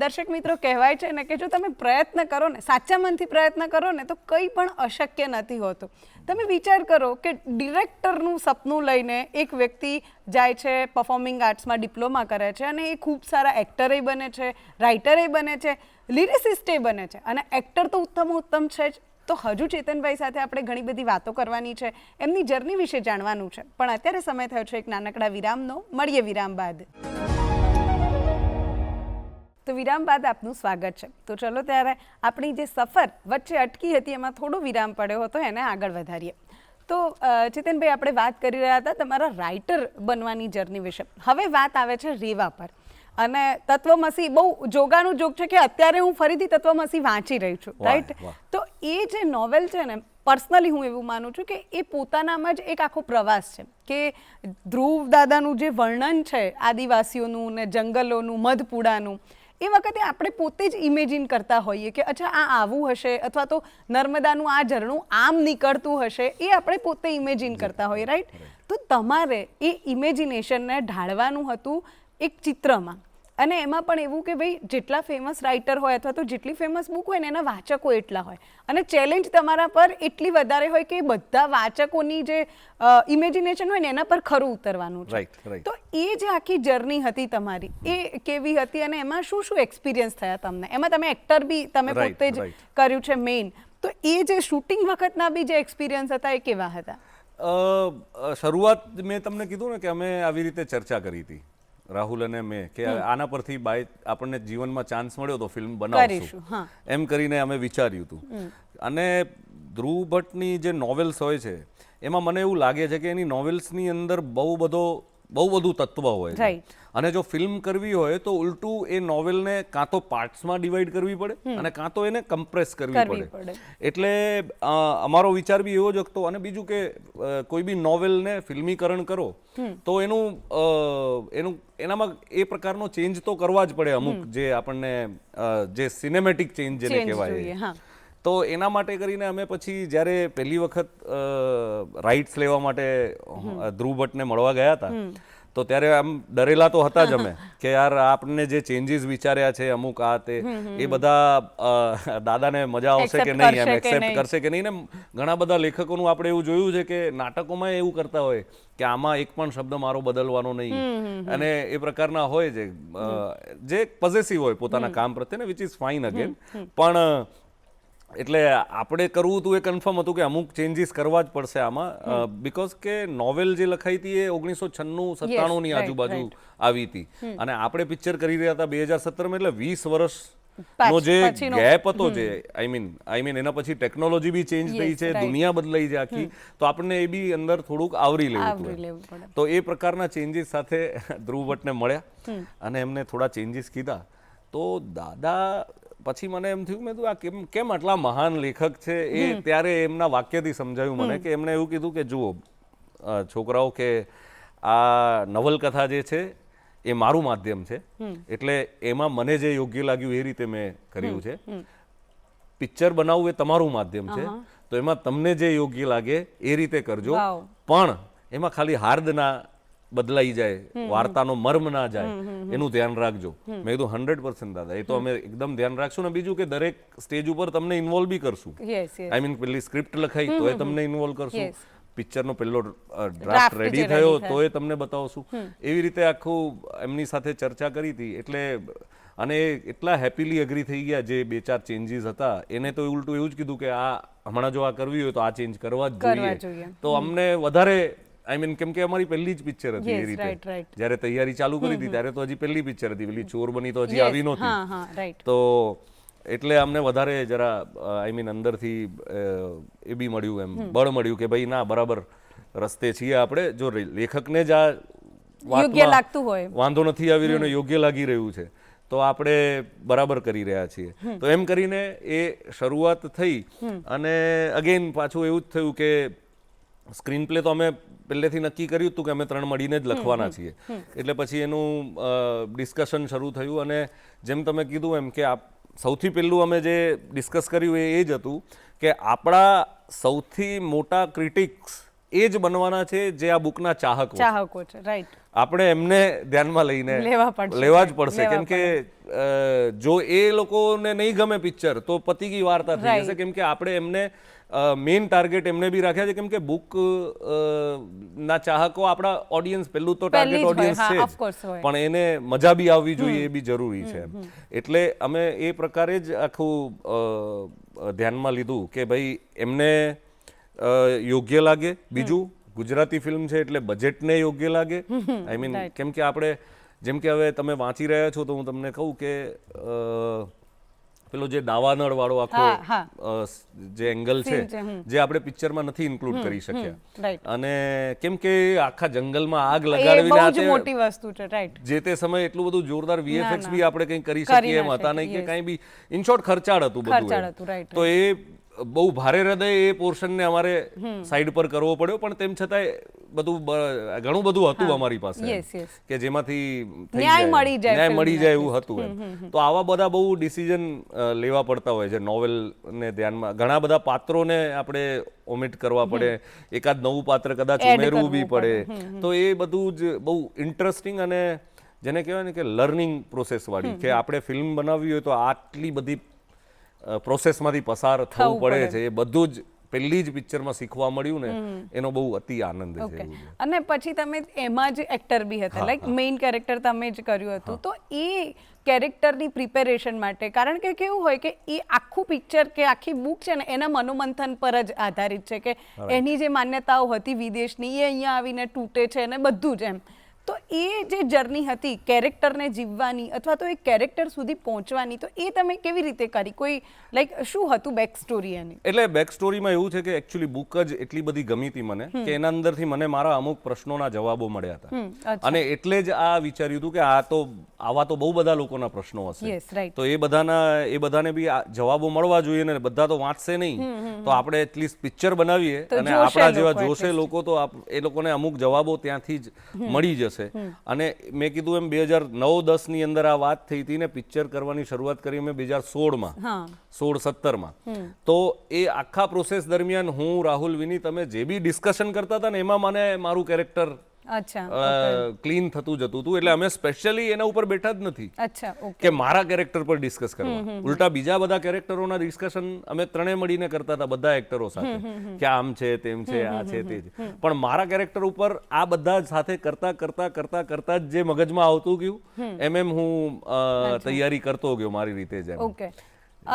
દર્શક મિત્રો, કહેવાય છે ને કે જો તમે પ્રયત્ન કરો ને, સાચા મનથી પ્રયત્ન કરો ને, તો કંઈ પણ અશક્ય નથી હોતું. તમે વિચાર કરો કે ડિરેક્ટરનું સપનું લઈને એક વ્યક્તિ જાય છે, પરફોર્મિંગ આર્ટ્સમાં ડિપ્લોમા કરે છે, અને એ ખૂબ સારા એક્ટરે બને છે, રાઇટરે બને છે, લિરિસિસ્ટે બને છે, અને એક્ટર તો ઉત્તમ છે જ. તો હજુ ચેતનભાઈ સાથે આપણે ઘણી બધી વાતો કરવાની છે, એમની જર્ની વિશે જાણવાનું છે. પણ અત્યારે સમય થયો છે એક નાનકડા વિરામનો. મળીએ વિરામ બાદ. તો વિરામ બાદ આપનું સ્વાગત છે. તો ચલો ત્યારે આપણી જે સફર વચ્ચે અટકી હતી, એમાં થોડો વિરામ પડ્યો હતો, એને આગળ વધારીએ. તો ચેતનભાઈ, આપણે વાત કરી રહ્યા હતા તમારા રાઇટર બનવાની જર્ની વિશે. હવે વાત આવે છે રેવા પર. અને તત્વમસી બહુ જોગાનું જોગ છે કે અત્યારે હું ફરીથી તત્વમસી વાંચી રહી છું, રાઈટ? તો એ જે નોવેલ છે ને, પર્સનલી હું એવું માનું છું કે એ પોતાનામાં જ એક આખો પ્રવાસ છે. કે ધ્રુવ દાદાનું જે વર્ણન છે આદિવાસીઓનું ને જંગલોનું, મધપુડાનું, એ વખતે આપણે પોતે જ ઇમેજિન કરતા હોઈએ કે અચ્છા આ આવું હશે, અથવા તો નર્મદાનું આ ઝરણું આમ નીકળતું હશે, એ આપણે પોતે ઇમેજિન કરતા હોઈએ, રાઈટ? તો તમારે એ ઇમેજિનેશનને ઢાળવાનું હતું એક ચિત્રમાં. અને એમાં પણ એવું કે ભાઈ જેટલા ફેમસ રાઇટર હોય અથવા તો જેટલી ફેમસ બુક હોય ને એના વાચકો એટલા હોય, અને ચેલેન્જ તમારા પર એટલી વધારે હોય કે બધા વાચકોની જે ઇમેજિનેશન હોય ને એના પર ખરું ઉતરવાનું છે. તો એ જે આખી જર્ની હતી તમારી, એ કેવી હતી અને એમાં શું શું એક્સપિરિયન્સ થયા તમને? એમાં તમે એક્ટર બી તમે પોતે જ કર્યું છે મેઇન, તો એ જે શૂટિંગ વખતના બી જે એક્સપિરિયન્સ હતા એ કેવા હતા?
શરૂઆત મેં તમને કીધું ને કે અમે આવી રીતે ચર્ચા કરી હતી રાહુલ અને મેં કે આના પરથી આપણને જીવનમાં ચાન્સ મળ્યો તો ફિલ્મ બનાવશું એમ કરીને અમે વિચાર્યું હતું. અને ધ્રુવ ભટ્ટની જે નોવેલ્સ હોય છે એમાં મને એવું લાગે છે કે એની નોવેલ્સની અંદર બહુ બધું તત્વ હોય છે. અને જો ફિલ્મ કરવી હોય તો ઉલટું એ નોવેલને કાં તો પાર્ટ્સમાં ડિવાઈડ કરવી પડે અને કાં તો એને કમ્પ્રેસ કરવી પડે. એટલે અમારો વિચાર બી એવો જ હતો. અને બીજું કે કોઈ બી નોવેલને ફિલ્મીકરણ કરો તો એનામાં એ પ્રકારનો ચેન્જ તો કરવા જ પડે અમુક જે આપણને જે સિનેમેટિક ચેન્જ જેને કહેવાય. તો એના માટે કરીને અમે પછી જ્યારે પહેલી વખત રાઇટ્સ લેવા માટે ધ્રુવ ભટ્ટને મળવા ગયા હતા તો ત્યારે આમ ડરેલા તો હતા જ અમે કે યાર આપણને જે ચેન્જીસ વિચાર્યા છે અમુક આ તે એ બધા દાદાને મજા આવશે કે નહીં, એમ એક્સેપ્ટ કરશે કે નહીં. ને ઘણા બધા લેખકોનું આપણે એવું જોયું છે કે નાટકોમાં એવું કરતા હોય કે આમાં એક પણ શબ્દ મારો બદલવાનો નહીં અને એ પ્રકારના હોય જે પોઝેસિવ હોય પોતાના કામ પ્રત્યે ને, વિચ ઇઝ ફાઇન અગેન. પણ એટલે આપણે કરવું હતું એ કન્ફર્મ હતું કે અમુક ચેન્જીસ કરવા જ પડશે આમાં, બીકોઝ કે નોવેલ જે લખાઈ હતી એ 1996-97 ની આજુબાજુ આવી હતી અને આપણે પિક્ચર કરી રહ્યા હતા 2017 એટલે 20 વર્ષનો જે ગેપ હતો, જે આઈ મીન એના પછી ટેકનોલોજી બી ચેન્જ થઈ છે, દુનિયા બદલાઈ છે આખી, તો આપણને એ બી અંદર થોડુંક આવરી લેવું પડે. તો એ પ્રકારના ચેન્જીસ સાથે ધ્રુવ ભટ્ટને મળ્યા અને એમને થોડા ચેન્જીસ કીધા. તો દાદા પછી મને એમ થયું મેં આ કેમ આટલા મહાન લેખક છે એ ત્યારે એમના વાક્યથી સમજાયું મને કે એમણે એવું કીધું કે જુઓ છોકરાઓ કે આ નવલકથા જે છે એ મારું માધ્યમ છે, એટલે એમાં મને જે યોગ્ય લાગ્યું એ રીતે મેં કર્યું છે. પિક્ચર બનાવવું એ તમારું માધ્યમ છે, તો એમાં તમને જે યોગ્ય લાગે એ રીતે કરજો, પણ એમાં ખાલી હાર્દ ના બદલાઈ જાય, વાર્તાનો મર્મ ના જાય, એનું ધ્યાન રાખજો. મેં કીધું 100% દાદા, એ તો અમે એકદમ ધ્યાન રાખશું. ને બીજું કે દરેક સ્ટેજ ઉપર તમને ઇન્વોલ્વ બી કરશું. આઈ મીન પેલી સ્ક્રિપ્ટ લખાઈ તો એ તમને ઇન્વોલ્વ કરશું, પિક્ચરનો પહેલો ડ્રાફ્ટ રેડી થયો તો એ તમને બતાવશું. એવી રીતે આખું એમની સાથે ચર્ચા કરી હતી. એટલે અને એટલા હેપીલી એગ્રી થઈ ગયા જે 2-4 ચેન્જીસ હતા એને. તો ઉલટું એવું જ કીધું કે આ હમણાં જો આ કરવી હોય તો આ ચેન્જ કરવા જ જોઈએ. તો અમને વધારે આઈ મીન કેમ કે અમારી પહેલી જ પિક્ચર હતી એ રીતે જ્યારે તૈયારી ચાલુ કરી હતી ત્યારે તો હજી પહેલી પિક્ચર હતી, પેલી ચોર બની તો હજી આવી નહોતી. તો એટલે અમને વધારે જરા આઈ મીન અંદરથી એ બી મળ્યું, એમ બળ મળ્યું કે ભાઈ ના બરાબર રસ્તે છીએ આપણે. જો લેખકને જ આ વાતમાં વાંધો નથી આવી રહ્યો ને યોગ્ય લાગી રહ્યું છે તો આપણે બરાબર કરી રહ્યા છીએ. તો એમ કરીને એ શરૂઆત થઈ. અને અગેન પાછું એવું જ થયું કે સ્ક્રીન પ્લે તો અમે પહેલેથી નક્કી કર્યું હતું કે અમે 3 મળીને જ લખવાના છીએ. એટલે પછી એનું ડિસ્કશન શરૂ થયું. અને જેમ તમે કીધું એમ કે સૌથી પહેલું અમે જે ડિસ્કસ કર્યું એ જ હતું કે આપણા સૌથી મોટા ક્રિટિક્સ એ જ બનવાના છે જે આ બુકના ચાહકો
છે. રાઈટ.
આપણે એમને ધ્યાનમાં લઈને લેવા જ પડશે. કેમ કે જો એ લોકોને નહીં ગમે પિક્ચર તો પતી ગઈ વાર્તા થઈ જશે. કેમ કે આપણે એમને મેઇન ટાર્ગેટ એમને બી રાખ્યા છે. કેમ કે બુક ના ચાહકો આપણા ઓડિયન્સ પહેલું તો ટાર્ગેટ ઓડિયન્સ છે, પણ એને મજા બી આવવી જોઈએ એ બી જરૂરી છે. એટલે અમે એ પ્રકારે જ આખું ધ્યાનમાં લીધું કે ભાઈ એમને યોગ્ય લાગે. બીજું ગુજરાતી ફિલ્મ છે એટલે બજેટને યોગ્ય લાગે. આઈ મીન કેમ કે આપણે જેમ કે હવે તમે વાંચી રહ્યા છો તો હું તમને કહું કે પેલો જે દાવાનળ વાળો આખો જે એંગલ છે જે આપણે પિક્ચરમાં નથી ઇન્ક્લુડ કરી શક્યા. અને કેમ કે આખા જંગલમાં આગ લગાડવી
મોટી વસ્તુ છે. રાઈટ.
જે તે સમયે એટલું બધું જોરદાર VFX બી આપણે કંઈ કરી શકીએ એમ હતા નહીં કે કંઈ બી. ઇન શોર્ટ ખર્ચાળ હતું બધું. તો એ બહુ ભારે હૃદય એ પોર્શનને અમારે સાઈડ પર કરવો પડ્યો. પણ તેમ છતાંય બધું ઘણું બધું હતું અમારી પાસે કે જેમાંથી ન્યાય મળી જાય એવું હતું. તો આવા બધા બહુ ડિસિઝન લેવા પડતા હોય છે નોવેલને ધ્યાનમાં. ઘણા બધા પાત્રોને આપણે ઓમિટ કરવા પડે, એકાદ નવું પાત્ર કદાચ ઉમેરવું બી પડે. તો એ બધું જ બહુ ઇન્ટરેસ્ટિંગ અને જેને કહેવાય ને કે લર્નિંગ પ્રોસેસ વાળી, કે આપણે ફિલ્મ બનાવવી હોય તો આટલી બધી પ્રોસેસમાંથી પસાર થવું પડે છે. એ બધું જ પહેલી જ પિક્ચરમાં શીખવા મળ્યું ને એનો બહુ અતિ આનંદ છે
ઓકે
એવું છે.
અને પછી તમે એમાં જ એક્ટર બી હતા, લાઈક મેઇન કેરેક્ટર તમે જ કર્યું હતું, તો એ કેરેક્ટરની પ્રિપેરેશન માટે, કારણ કે કેવું હોય કે એ આખું પિક્ચર કે આખી બુક છે ને એના મનોમંથન પર જ આધારિત છે કે એની જે માન્યતાઓ હતી વિદેશની એ અહીંયા આવીને તૂટે છે અને બધું જ એમ. તો એ જે જર્ની હતી કેરેક્ટરને જીવવાની અથવા તો એ કેરેક્ટર સુધી પહોંચવાની, તો એ તમે કેવી રીતે કરી? કોઈ લાઈક શું હતું બેક સ્ટોરી એની?
એટલે બેક સ્ટોરીમાં એવું છે કે એકચ્યુઅલી બુક જ એટલી બધી ગમી હતી મને કે એના અંદરથી મને મારા અમુક પ્રશ્નોના જવાબો મળ્યા હતા, અને એટલે જ આ વિચાર્યું હતું કે આવા તો બહુ બધા લોકોના પ્રશ્નો હશે,
યસ રાઈટ.
તો એ બધાને બી આ જવાબો મળવા જોઈએ ને બધા તો વાંચશે નહીં, તો આપણે એટલીસ્ટ પિક્ચર બનાવીએ અને આપણા જેવા જોશે લોકો તો એ લોકોને અમુક જવાબો ત્યાંથી જ મળી જશે. અને મેં કીધું એમ 2009-10 ની અંદર આ વાત થઈ હતી ને પિક્ચર કરવાની શરૂઆત કરી મેં 2016માં 16-17માં. તો એ આખા પ્રોસેસ દરમિયાન હું, રાહુલ, વિનીત અમે જે બી ડિસ્કશન કરતા હતા ને એમાં મને મારું કેરેક્ટર ક્લીન થતું જતું હતું, એટલે અમે સ્પેશિયલી એના ઉપર બેઠા જ નથી કે મારા કેરેક્ટર પર ડિસ્કસ કરવા, ઉલટા બીજા બધા કેરેક્ટરોના ડિસ્કશન અમે ત્રણે મળીને કરતા હતા બધા એક્ટરો સાથે કે આમ છે તેમ છે આ છે તે છે, પણ મારા કેરેક્ટર ઉપર આ બધા સાથે કરતા કરતા કરતા કરતા જે મગજમાં આવતું ગયું એમ હું તૈયારી કરતો ગયો મારી રીતે જ.
ઓકે.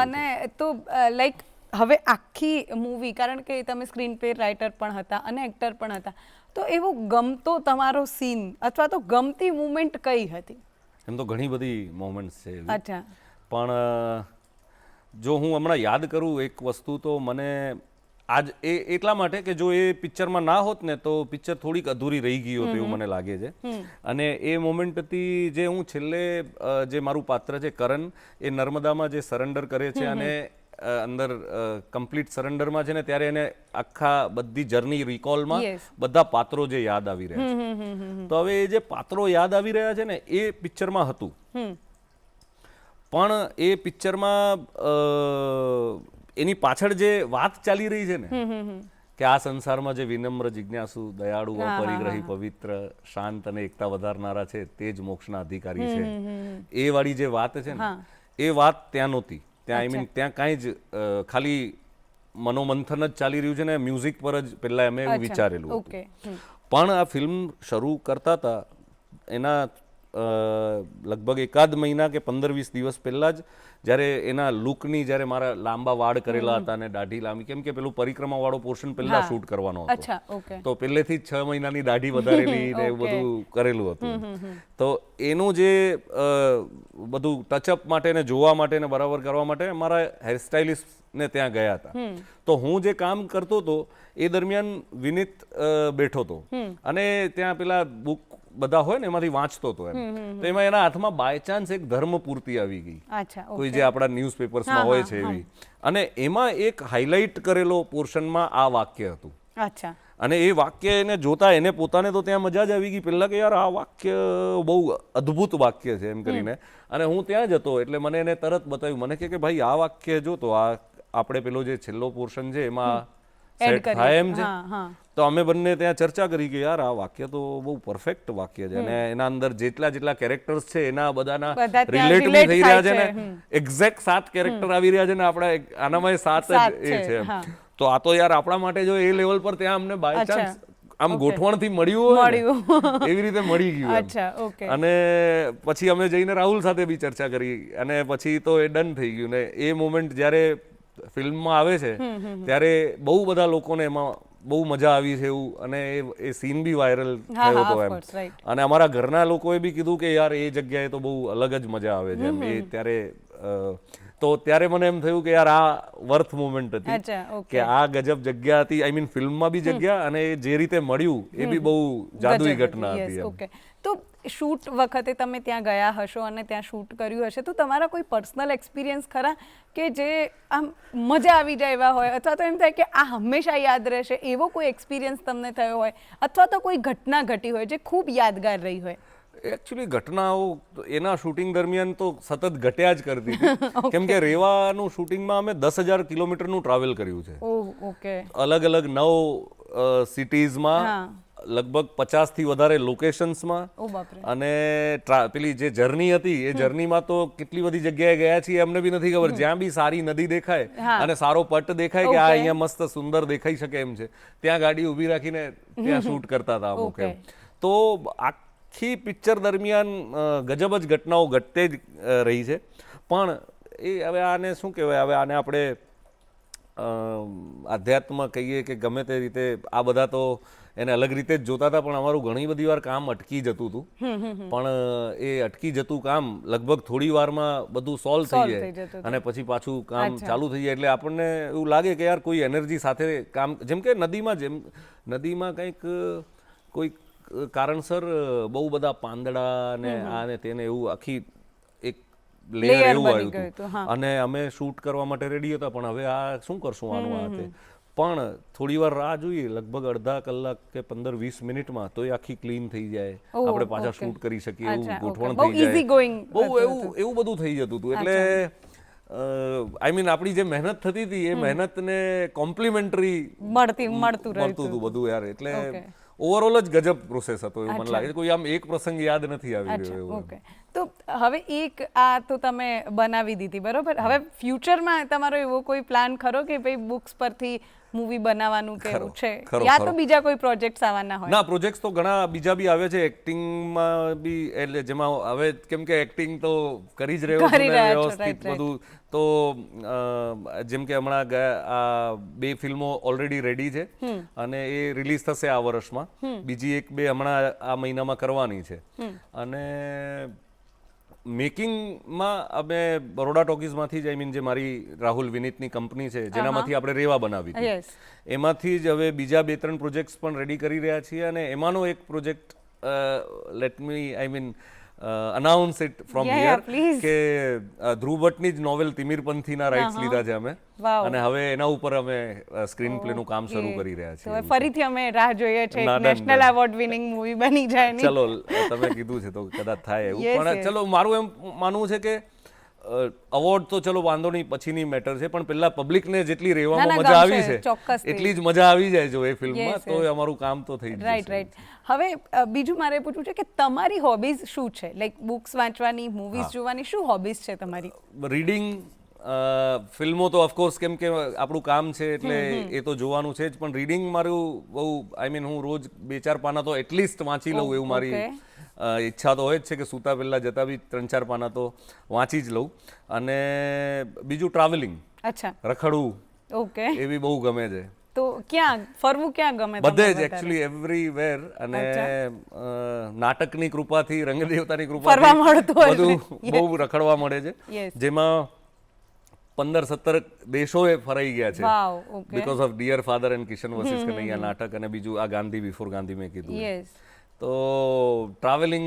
અને તો લાઈક હવે આખી મૂવી, કારણ કે તમે સ્ક્રીન પ્લે રાઇટર પણ હતા અને એક્ટર પણ હતા, તો એવો ગમતો તમારો સીન અથવા તો ગમતી મુમેન્ટ કઈ હતી?
એમ તો ઘણી બધી મોમેન્ટ્સ છે એવી.
અચ્છા.
પણ જો હું હમણાં યાદ કરું એક વસ્તુ, તો મને આજ એટલા માટે કે જો એ પિક્ચરમાં ના હોત ને તો પિક્ચર થોડીક અધૂરી રહી ગઈ હોત એવું મને લાગે છે. અને એ મોમેન્ટ હતી જે હું છેલ્લે જે મારું પાત્ર છે કરણ, એ નર્મદામાં જે સરેન્ડર કરે છે અને અંદર કમ્પ્લીટ સરેન્ડરમાં છે ને ત્યારે એને આખા બધી જર્ની રિકોલમાં બધા પાત્રો જે યાદ આવી રહ્યા છે, તો હવે એ જે પાત્રો યાદ આવી રહ્યા છે ને એ પિક્ચરમાં હતું, પણ એ પિક્ચરમાં એની પાછળ જે વાત ચાલી રહી છે ને કે આ સંસારમાં જે વિનમ્ર, જિજ્ઞાસુ, દયાળુ, અપરિગ્રહી, પવિત્ર, શાંત અને એકતા વધારનારા છે તે જ મોક્ષના અધિકારી છે, એ વાળી જે વાત છે ને એ વાત ત્યાં નહોતી. ત્યાં ત્યાં કાંઈ જ ખાલી મનોમંથન જ ચાલી રહ્યું છે ને મ્યુઝિક પર જ પહેલા અમે એવું વિચારેલું હતું. પણ આ ફિલ્મ શરૂ કરતા હતા એના લગભગ એકાદ મહિના કે 15-20 દિવસ પહેલા જ જ્યારે એના લુકની, જ્યારે મારા લાંબા વાળ કરેલા હતા અને દાઢી લાંબી, કેમ કે પેલું પરિક્રમા વાળો પોર્શન પહેલા શૂટ કરવાનો હતો, તો પહેલેથી જ 6 મહિનાની દાઢી વધારેલી ને એવું બધું કરેલું હતું. તો એનું જે બધું ટચઅપ માટે ને જોવા માટે ને બરાબર કરવા માટે મારા હેરસ્ટાઇલિસ્ટ ને ત્યાં ગયા હતા. તો હું જે કામ કરતો હતો એ દરમિયાન વિનીત બેઠો હતો અને ત્યાં પેલા બુક બધા હોય ને એમાંથી વાંચતો હતો એમ, તો એમાં એના હાથમાં બાય ચાન્સ એક ધર્મ પૂર્તિ આવી ગઈ, કોઈ જે આપણા ન્યૂઝપેપર્સમાં હોય છે એવી, અને એમાં એક હાઇલાઇટ કરેલો પોર્શનમાં આ વાક્ય હતું. અને એ વાક્ય એને જોતા એને પોતાને તો ત્યાં મજા જ આવી ગઈ પહેલા કે યાર આ વાક્ય બહુ અદ્ભુત વાક્ય છે એમ કરીને, અને હું ત્યાં જ હતો એટલે મને એને તરત બતાવ્યું, મને કે ભાઈ આ વાક્ય જો તો આ આપણે પેલો જે છેલ્લો પોર્શન છે એમાં સેટ થાય એમ છે. તો અમે બંને ત્યાં ચર્ચા કરી કે યાર આ વાક્ય તો બહુ પરફેક્ટ વાક્ય છે, અને એના અંદર જેટલા કેરેક્ટર્સ છે એના બધાના રિલેટ બી થઈ રહ્યા છે ને, એક્ઝેક્ટ 7 કેરેક્ટર આવી રહ્યા છે ને આપણા આનામાં 7 જ એ છે. તો આ તો યાર આપણા માટે જો એ લેવલ પર ત્યાં અમને બાય ચાન્સ આમ ગોઠવણથી મળ્યું હોય એવી રીતે મળી ગયું. અને પછી અમે જઈને રાહુલ સાથે બી ચર્ચા કરી અને પછી તો એ ડન થઈ ગયું. ને એ મોમેન્ટ જ્યારે ફિલ્મમાં આવે છે ત્યારે બહુ બધા લોકોને એમાં બહુ મજા આવી છે એવું, અને એ સીન બી વાયરલ થયો હતો એમ, અને અમારા ઘરના લોકોએ બી કીધું કે યાર એ જગ્યાએ તો બહુ અલગ જ મજા આવે છે એમ. એ ત્યારે તો ત્યારે મને એમ થયું કે યાર આ વર્થ મોમેન્ટ હતી કે આ ગજબ જગ્યા હતી, આઈ મીન ફિલ્મમાં બી જગ્યા અને જે રીતે મળ્યું એ બી બહુ જાદુઈ ઘટના હતી.
તો શૂટ વખતે તમે ત્યાં ગયા હશો અને ત્યાં શૂટ કર્યું હશે, તો તમારા કોઈ પર્સનલ એક્સપિરિયન્સ ખરા કે જે આમ મજા આવી જાય એવા હોય, અથવા તો એમ થાય કે આ હંમેશા યાદ રહેશે એવો કોઈ એક્સપિરિયન્સ તમને થયો હોય, અથવા તો કોઈ ઘટના ઘટી હોય જે ખૂબ યાદગાર રહી હોય?
એકચ્યુઅલી ઘટનાઓ એના શૂટિંગ દરમિયાન તો સતત ઘટ્યા જ કરતી હતી, કેમ કે રેવાનું શૂટિંગમાં અમે 10,000 કિલોમીટરનું ટ્રાવેલ કર્યું છે, અલગ અલગ 9 સિટીઝમાં લગભગ 50 થી વધારે લોકેશન્સમાં
ઓ બાપરે.
અને પેલી જે જર્ની હતી એ જર્નીમાં તો કેટલી બધી જગ્યાએ ગયા છીએ અમને બી નથી ખબર. જ્યાં બી સારી નદી દેખાય અને સારો પટ દેખાય કે આ અહીંયા મસ્ત સુંદર દેખાઈ શકે એમ છે, ત્યાં ગાડી ઊભી રાખીને ત્યાં શૂટ કરતા હતા અમુક એમ. તો આખી પિક્ચર દરમિયાન ગજબ જ ઘટનાઓ ઘટતે જ રહી છે. પણ એ હવે આને શું કહેવાય, હવે આને આપણે આધ્યાત્મ કહીએ કે ગમે તે રીતે, આ બધા તો એને અલગ રીતે જ જોતા હતા, પણ અમારું ઘણી બધી વાર કામ અટકી જતું હતું. પણ એ અટકી જતું કામ લગભગ થોડી વારમાં બધું સોલ્વ થઈ જાય અને પછી પાછું કામ ચાલુ થઈ જાય. એટલે આપણને એવું લાગે કે યાર કોઈ એનર્જી સાથે કામ, જેમ કે નદીમાં કંઈક કોઈ કારણસર બહુ બધા પાંદડા ને આ ને તેને એવું આખી એક લેયર એવું આવ્યું હતું અને અમે શૂટ કરવા માટે રેડી હતા, પણ હવે આ શું કરશું આનું આ તે. પણ થોડી વાર રાહ જોઈએ, લગભગ અડધા કલાક કે 15-20 મિનિટમાં તો એ આખી ક્લીન થઈ જાય, આપણે પાછા શૂટ કરી શકીએ એવું ગોઠવણ થઈ જાય. બહુ એવું બધું થઈ જતું હતું. એટલે આઈ મીન આપણી જે મહેનત થતી હતી એ મહેનતને કોમ્પ્લિમેન્ટરી મળતું હતું બધું યાર. એટલે ઓવરઓલ જ ગજબ પ્રોસેસ હતો એવું મને લાગે. કોઈ આમ એક પ્રસંગ યાદ નથી આવી રહ્યો એવું.
તો હવે એક આ તો તમે બનાવી દીધી, બરોબર. હવે ફ્યુચરમાં તમારો એવો કોઈ પ્લાન ખરો કે ભાઈ બુક્સ પરથી મૂવી બનાવવાનું કે એવું છે, યા તો બીજા કોઈ પ્રોજેક્ટ્સ આવવાના હોય?
ના, પ્રોજેક્ટ્સ તો ઘણા બીજા બી આવે છે. એક્ટિંગમાં બી, એટલે જેમાં હવે કેમ કે એક્ટિંગ તો કરી જ રહ્યો છું ને વ્યવસ્થિત બધું. તો જેમ કે હમણાં આ 2 ફિલ્મો ઓલરેડી રેડી છે અને એ રિલીઝ થશે આ વર્ષમાં. બીજી 1-2 હમણાં આ મહિનામાં કરવાની છે. અને મેકિંગમાં અમે બરોડા ટોકીઝમાંથી જ, આઈ મીન જે મારી રાહુલ વિનીતની કંપની છે જેનામાંથી આપણે રેવા બનાવી હતી, એમાંથી જ હવે બીજા 2-3 પ્રોજેક્ટ્સ પણ રેડી કરી રહ્યા છીએ. અને એમાંનો એક project let me I mean announce it from here કે ધ્રુવ ભટ્ટની જ નોવેલ તિમિરપંથીના રાઇટ્સ લીધા છે અમે અને હવે એના ઉપર અમે સ્ક્રીન પ્લેનું કામ શરૂ કરી રહ્યા છીએ.
ફરીથી અમે રાહ જોઈએ છે નેશનલ એવોર્ડ વિનિંગ મૂવી બની જાય.
ચલો, તમે કીધું છે તો કદાચ થાય એવું. પણ ચલો, મારું એમ માનવું છે કે અવોર્ડ તો ચલો વાંધો નહીં, પછીની મેટર છે, પણ પેલા પબ્લિકને જેટલી રહેવામાં મજા આવી છે એટલી જ મજા આવી જાય જો એ ફિલ્મમાં, તો અમારું કામ તો થઈ જશે.
રાઈટ. હવે બીજું મારે પૂછવું છે કે તમારી હોબીઝ શું છે? લાઈક બુક્સ વાંચવાની, મૂવીઝ જોવાની, શું હોબીઝ છે તમારી?
રીડિંગ, ફિલ્મો તો ઓફકોર્સ કેમ કે આપણું કામ છે એટલે એ તો જોવાનું છે જ, પણ રીડિંગ મારું બહુ, આઈ મીન હું રોજ 2-4 પાના તો એટલીસ્ટ વાંચી લઉં એવું મારી ઈચ્છા તો હોય જ છે કે સૂતા પહેલા જતા બી 3-4 પાના તો વાંચી જ લઉં. અને બીજું ટ્રાવેલિંગ, રખડવું, એ બી બહુ ગમે છે.
તો ક્યાં ફરવું, ક્યાં ગમે?
બધે જ એકચ્યુઅલી, એવરીવેર. અને નાટકની કૃપાથી, રંગદેવતાની કૃપાથી બધું બહુ રખડવા મળે છે, જેમાં 15-17 દેશોએ ફરાઈ ગયા છે because of dear father and Kishan versus Kanhaiya નાટક અને બીજું આ ગાંધી બિફોર ગાંધી મેં કીધું. તો ટ્રાવેલિંગ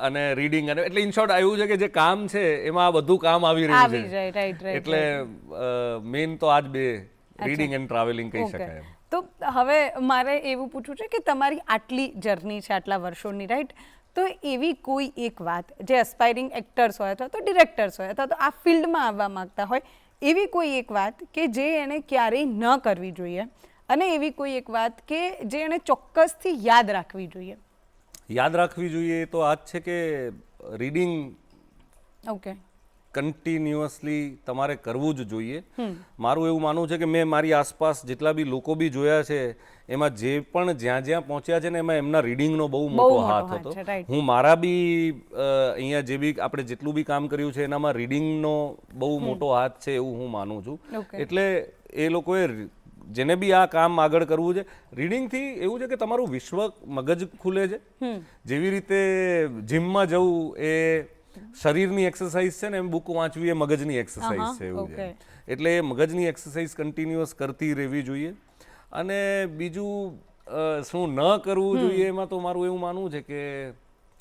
અને રીડિંગ, અને એટલે ઇન શોર્ટ એવું છે કે જે કામ છે એમાં આ બધું કામ આવી રહ્યું છે. એટલે મેઇન તો આજ 2, રીડિંગ એન્ડ ટ્રાવેલિંગ કહી શકાય.
તો હવે મારે એવું પૂછવું છે કે તમારી આટલી જર્ની છે, આટલા વર્ષોની, રાઈટ, તો એવી કોઈ એક વાત જે એસ્પાયરિંગ એક્ટર્સ હોય અથવા તો ડિરેક્ટર્સ હોય અથવા તો આ ફિલ્ડમાં આવવા માંગતા હોય, એવી કોઈ એક વાત કે જે એને ક્યારેય ન કરવી જોઈએ, અને એવી કોઈ એક વાત કે જે એને ચોક્કસથી યાદ રાખવી જોઈએ?
યાદ રાખવી જોઈએ તો આ જ છે કે રીડિંગ કન્ટિન્યુઅસલી તમારે કરવું જ જોઈએ. મારું એવું માનવું છે કે મેં મારી આસપાસ જેટલા બી લોકો બી જોયા છે એમાં જે પણ જ્યાં પહોંચ્યા છે ને એમાં એમના રીડિંગનો બહુ મોટો હાથ હતો. હું મારા બી અહીંયા જે બી આપણે જેટલું બી કામ કર્યું છે એનામાં રીડિંગનો બહુ મોટો હાથ છે એવું હું માનું છું. એટલે એ લોકોએ જેને બી આ કામ આગળ કરવું છે, રીડિંગથી એવું છે કે તમારું વિશ્વ મગજ ખુલે છે. જેવી રીતે જીમમાં જવું એ શરીરની એક્સરસાઇઝ છે ને, એમ બુક વાંચવી એ મગજની એક્સરસાઇઝ છે એવું છે. એટલે મગજની એક્સરસાઇઝ કન્ટિન્યુઅસ કરતી રહેવી જોઈએ. અને બીજું શું ન કરવું જોઈએ એમાં તો મારું એવું માનવું છે કે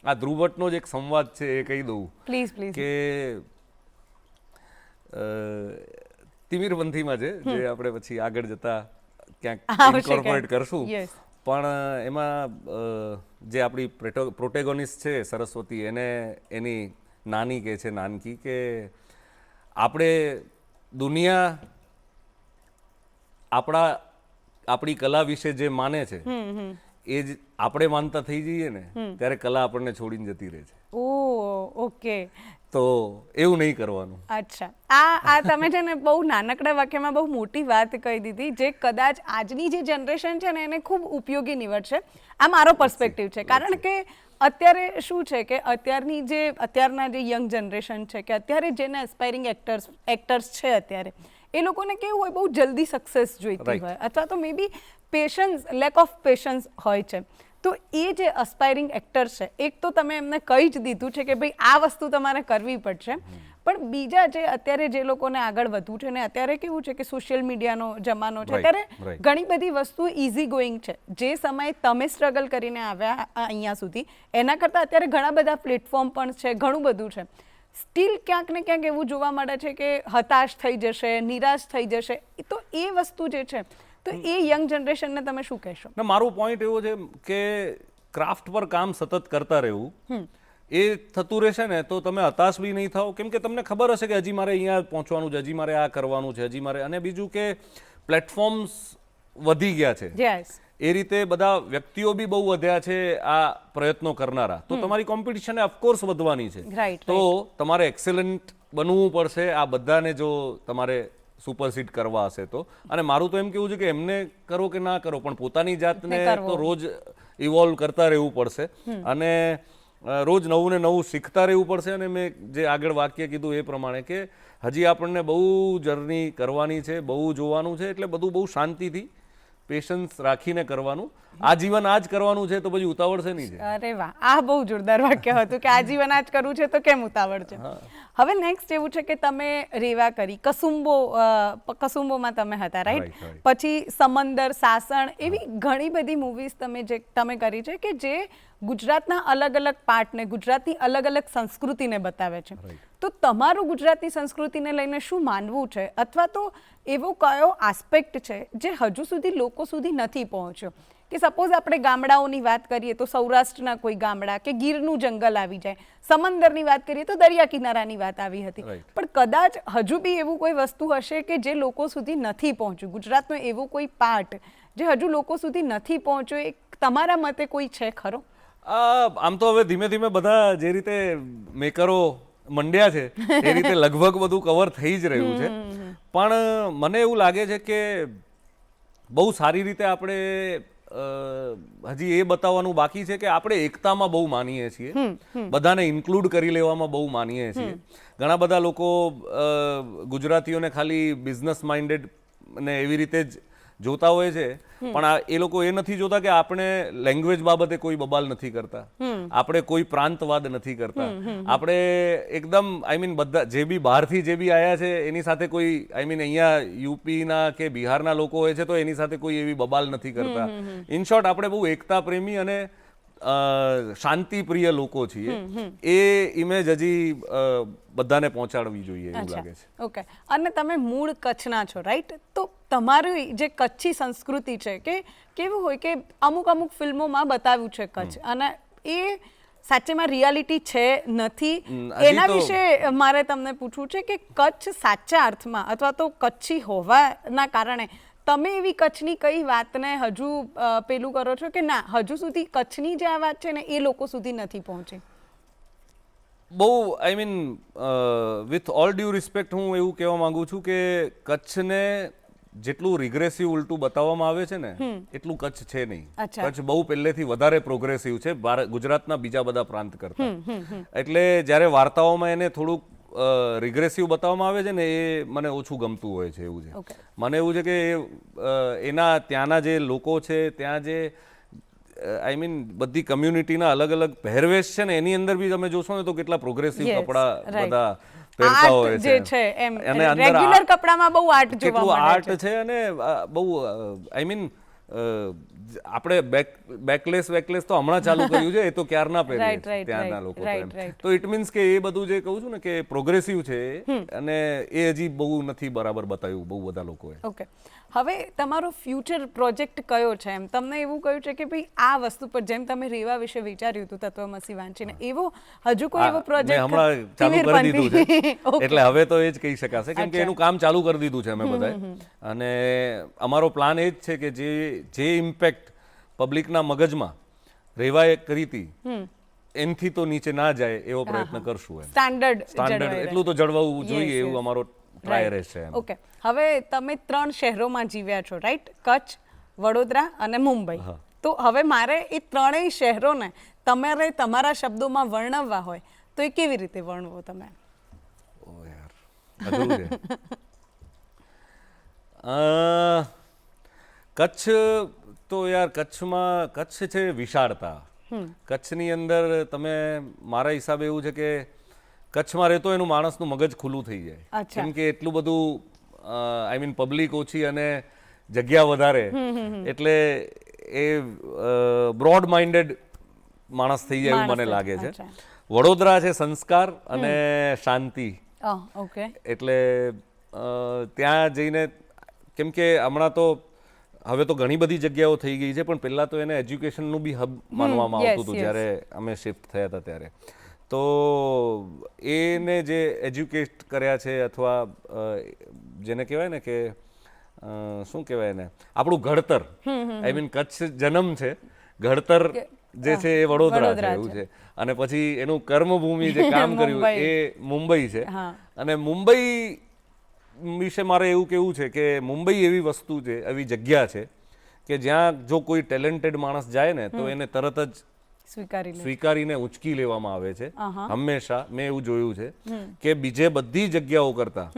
આ ધ્રુવ ભટ્ટનો જ એક સંવાદ છે એ કહી દઉં કે તિમિરપંથીમાં છે, જે આપણે પછી આગળ જતા ક્યાંક ઇન્કોર્પોરેટ કરશું. પણ એમાં જે આપણી પ્રોટેગોનિસ્ટ છે સરસ્વતી, એને એની નાની કહે છે, નાનકી, કે આપણે દુનિયા આપણી કલા વિશે જે માને છે એ જ આપણે માનતા થઈ જઈએ ને ત્યારે કલા આપણને છોડીને જતી રહે છે.
ઓકે.
તો એવું નહીં કરવાનું.
અચ્છા, આ તમે છે ને બહુ નાનકડા વાક્યમાં બહુ મોટી વાત કહી દીધી, જે કદાચ આજની જે જનરેશન છે ને એને ખૂબ ઉપયોગી નીવડશે. આ મારો પર્સપેક્ટિવ છે, કારણ કે અત્યારે શું છે કે અત્યારના જે યંગ જનરેશન છે, કે અત્યારે જેને એસ્પાયરિંગ એક્ટર્સ છે અત્યારે, એ લોકોને કેવું હોય, બહુ જલ્દી સક્સેસ જોઈતી હોય, અથવા તો મે બી લેક ઓફ પેશન્સ હોય છે. તો એ જે અસ્પાયરિંગ એક્ટર છે, એક તો તમે એમને કહી જ દીધું છે કે ભાઈ આ વસ્તુ તમારે કરવી પડશે, પણ બીજા જે અત્યારે જે લોકોને આગળ વધવું છે ને, અત્યારે કેવું છે કે સોશિયલ મીડિયાનો જમાનો છે, અત્યારે ઘણી બધી વસ્તુ ઇઝી ગોઈંગ છે. જે સમયે તમે સ્ટ્રગલ કરીને આવ્યા અહીંયા સુધી, એના કરતાં અત્યારે ઘણા બધા પ્લેટફોર્મ પણ છે, ઘણું બધું છે. સ્ટીલ ક્યાંક ને ક્યાંક એવું જોવા મળે છે કે હતાશ થઈ જશે, નિરાશ થઈ જશે. તો એ વસ્તુ જે છે, તો એ યંગ જનરેશનને તમે શું કહેશો?
મારો પોઈન્ટ એવો છે કે ક્રાફ્ટ પર કામ સતત કરતા રહેવું, એ થતું રહેશે ને તો તમે હતાશ બી નહીં થાઓ, કેમ કે તમને ખબર હશે કે હજી મારે અહીંયા પહોંચવાનું છે, હજી મારે આ કરવાનું છે, હજી મારે. અને બીજું કે પ્લેટફોર્મ્સ વધી ગયા છે, એ રીતે બધા વ્યક્તિઓ બી બહુ વધ્યા છે આ પ્રયત્નો કરનારા, તો તમારી કોમ્પિટિશન ઓફકોર્સ વધવાની છે. તો તમારે એક્સેલન્ટ બનવું પડશે આ બધાને, જો તમારે સુપરસીડ કરવા હશે તો. અને મારું તો એમ કેવું છે કે એમને કરો કે ના કરો, પણ પોતાની જાતને તો રોજ ઇવોલ્વ કરતા રહેવું પડશે, અને રોજ નવું ને નવું શીખતા રહેવું પડશે. અને મેં જે આગળ વાક્ય કીધું એ પ્રમાણે કે હજી આપણને બહુ જર્ની કરવાની છે, બહુ જોવાનું છે, એટલે બધું બહુ શાંતિથી પેશન્સ રાખીને કરવાનું. આ જીવન આ જ કરવાનું છે, તો પછી ઉતાવળ છે નહીં.
અરે વાહ, આ બહુ જોરદાર વાક્ય હતું કે આ જીવન આ જ કરવું છે તો કેમ ઉતાવળ છે. હવે નેક્સ્ટ એવું છે કે તમે રેવા કરી, કસુંબોમાં તમે હતા, રાઈટ? પછી સમંદર, સાસણ, એવી ઘણી બધી મૂવીઝ તમે કરી છે કે જે ગુજરાતના અલગ અલગ પાર્ટને, ગુજરાતની અલગ અલગ સંસ્કૃતિને બતાવે છે. તો તમારું ગુજરાતની સંસ્કૃતિને લઈને શું માનવું છે, અથવા તો એવો કયો આસ્પેક્ટ છે જે હજુ સુધી લોકો સુધી નથી પહોંચ્યો? કે સપોઝ આપણે ગામડાઓની વાત કરીએ તો સૌરાષ્ટ્રના કોઈ ગામડા કે ગીરનું જંગલ આવી જાય, સમંદરની વાત કરીએ તો દરિયા કિનારાની વાત આવી હતી, પણ કદાચ હજુ બી એવું કોઈ વસ્તુ હશે કે જે લોકો સુધી નથી પહોંચ્યું, ગુજરાતનો એવો કોઈ પાર્ટ જે હજુ લોકો સુધી નથી પહોંચ્યો, એ તમારા મતે કોઈ છે ખરો?
આમ તો હવે ધીમે ધીમે બધા જે રીતે મેકરો મંડ્યા છે એ રીતે લગભગ બધું કવર થઈ જ રહ્યું છે. પણ મને એવું લાગે છે કે બહુ સારી રીતે આપણે હજી એ બતાવવાનું બાકી છે કે આપણે એકતામાં બહુ માનીએ છીએ, બધાને ઇન્ક્લુડ કરી લેવામાં બહુ માનીએ છીએ. ઘણા બધા લોકો ગુજરાતીઓને ખાલી બિઝનેસ માઇન્ડેડ ને એવી રીતે જ જોતા હોય છે, પણ એ લોકો એ નથી જોતા કે આપણે લેંગ્વેજ બાબતે કોઈ બબાલ નથી કરતા, આપણે કોઈ પ્રાંતવાદ નથી કરતા, આપણે એકદમ બધા જે બી બહારથી જે બી આવ્યા છે એની સાથે કોઈ અહીંયા યુપીના કે બિહારના લોકો હોય છે તો એની સાથે કોઈ એવી બબાલ નથી કરતા. ઇન શોર્ટ આપણે બહુ એકતા પ્રેમી અને શાંતિ પ્રિય લોકો છીએ. એ ઇમેજ હજી બધાને પહોંચાડવી જોઈએ એવું લાગે છે.
ઓકે. અને તમે મૂળ કચ્છના છો, રાઈટ? તો તમારી જે કચ્છી સંસ્કૃતિ છે કે કેવું હોય કે અમુક ફિલ્મોમાં બતાવ્યું છે કચ્છ, અને એ સાચેમાં રિયાલિટી છે નથી, એના વિશે મારે તમને પૂછવું છે કે કચ્છ સાચા અર્થમાં અથવા તો કચ્છી હોવાના કારણે તમે એવી કચ્છની કઈ વાતને હજુ પેલું કરો છો કે ના, હજુ સુધી કચ્છની જે આ વાત છે ને એ લોકો સુધી નથી પહોંચી?
બહુ વિથ ઓલ ડ્યુ રિસ્પેક્ટ હું એવું કહેવા માંગુ છું કે કચ્છને જેટલું રિગ્રેસિવ ઉલટું બતાવવામાં આવે છે ને એટલું કચ્છ છે નહીં. કચ્છ બહુ પહેલેથી વધારે પ્રોગ્રેસિવ છે ગુજરાતના બીજા બધા પ્રાંત કરતા. એટલે જ્યારે વાર્તાઓમાં એને થોડુંક રિગ્રેસિવ બતાવવામાં આવે છે ને એ મને ઓછું ગમતું હોય છે. એવું છે મને એવું છે કે એના ત્યાંના જે લોકો છે, ત્યાં જે બધી કમ્યુનિટીના અલગ અલગ પહેરવેશ છે ને એની અંદર બી તમે જોશો ને તો કેટલા પ્રોગ્રેસિવ કપડા બધા પહેરતા હોય છે, અને રેગ્યુલર કપડામાં બહુ આર્ટ જોવા મળે છે, આર્ટ છે. અને બહુ આપણે બેકલેસ તો હમણાં ચાલુ કર્યું છે, એ તો ક્યારના પહેરે ત્યાંના લોકો. તો ઇટ મીન્સ કે એ બધું જે કહું છું ને કે પ્રોગ્રેસિવ છે, અને એ હજી બહુ નથી બરાબર બતાવ્યું બહુ બધા લોકોએ.
ઓકે. હવે તમારો ફ્યુચર પ્રોજેક્ટ કયો છે? એમ તમને એવું કહ્યું છે કે ભાઈ આ વસ્તુ પર, જેમ તમે રેવા વિશે વિચાર્યું હતું તત્વમસી વાંચીને, એવો હજુ કોઈ એવો પ્રોજેક્ટ
હમણાં ચાલુ કરી દીધું છે, એટલે હવે તો એ જ કહી શકાશે, કેમ કે એનું કામ ચાલુ કરી દીધું છે અમે બધાએ. અને અમારો પ્લાન એ જ છે કે જે ઇમ્પેક્ટ પબ્લિકના મગજમાં રેવાય કરી હતી એનથી તો નીચે ના જાય એવો પ્રયત્ન કરશું. સ્ટાન્ડર્ડ એટલું તો જળવાવું જોઈએ એવું અમારો ટ્રાય રહેશે.
ઓકે, હવે તમે 3 શહેરોમાં જીવ્યા છો, રાઈટ? કચ્છ, વડોદરા અને મુંબઈ. તો હવે મારે એ ત્રણેય શહેરોને તમારે તમારા શબ્દોમાં વર્ણવવા હોય તો એ કેવી રીતે વર્ણવો તમે?
ઓ યાર, અઘરું છે. કચ્છ તો યાર, કચ્છ છે વિશાળતા. કચ્છની અંદર તમે, મારા હિસાબે એવું છે કે કચ્છમાં રહેતો એનું માણસનું મગજ ખુલ્લું થઈ જાય, કેમ કે એટલું બધું આઈ મીન પબ્લિક ઓછી અને જગ્યા વધારે, એટલે એ બ્રોડ માઇન્ડેડ માણસ થઈ જાય એવું મને લાગે છે. વડોદરા છે સંસ્કાર અને શાંતિ, એટલે ત્યાં જઈને, કેમ કે હમણાં તો હવે તો ઘણી બધી જગ્યાઓ થઈ ગઈ છે, પણ પહેલાં તો એને એજ્યુકેશનનું બી હબ માનવામાં આવતું હતું જ્યારે અમે શિફ્ટ થયા હતા ત્યારે. તો એને જે એજ્યુકેટ કર્યા છે, અથવા જેને કહેવાય ને કે શું કહેવાય ને, આપણું ઘડતર, આઈ મીન કચ્છ જન્મ છે, ઘડતર જે છે એ વડોદરા છે એવું છે. અને પછી એનું કર્મભૂમિ જે કામ કર્યું એ મુંબઈ છે. અને મુંબઈ વિશે મારે એવું કહેવું છે કે મુંબઈ એવી વસ્તુ છે, એવી જગ્યા છે કે જ્યાં જો કોઈ ટેલેન્ટેડ માણસ જાય ને તો એને તરત જ સ્વીકારીને ઉંચકી લેવામાં આવે છે. હંમેશા મેં એવું જોયું છે કે બીજે બધી જગ્યાઓ કરતા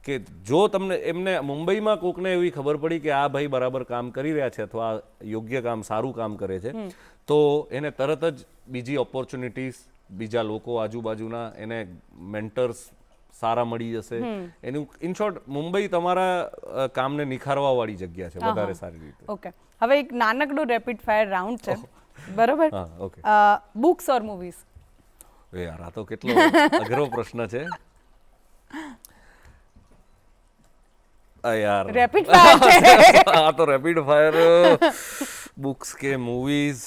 કે જો તમને એમને મુંબઈમાં કોકને એવી ખબર પડી કે આ ભાઈ બરાબર કામ કરી રહ્યા છે અથવા યોગ્ય કામ, સારું કામ કરે છે, તો એને તરત જ બીજી ઓપોર્ચ્યુનિટીઝ, બીજા લોકો આજુબાજુના એને મેન્ટર્સ સારા મળી જશે. એનું ઇન શોર્ટ મુંબઈ તમારા કામને નિખારવા વાળી જગ્યા છે વધારે સારી રીતે.
ઓકે, હવે એક નાનકડું રેપિડ ફાયર રાઉન્ડ છે, બરોબર?
ઓકે.
બુક્સ ઓર મૂવીઝ?
યાર, આ તો કેટલો અઘરો પ્રશ્ન છે યાર.
રેપિડ ફાયર છે
આ તો રેપિડ ફાયર. બુક્સ કે મૂવીઝ?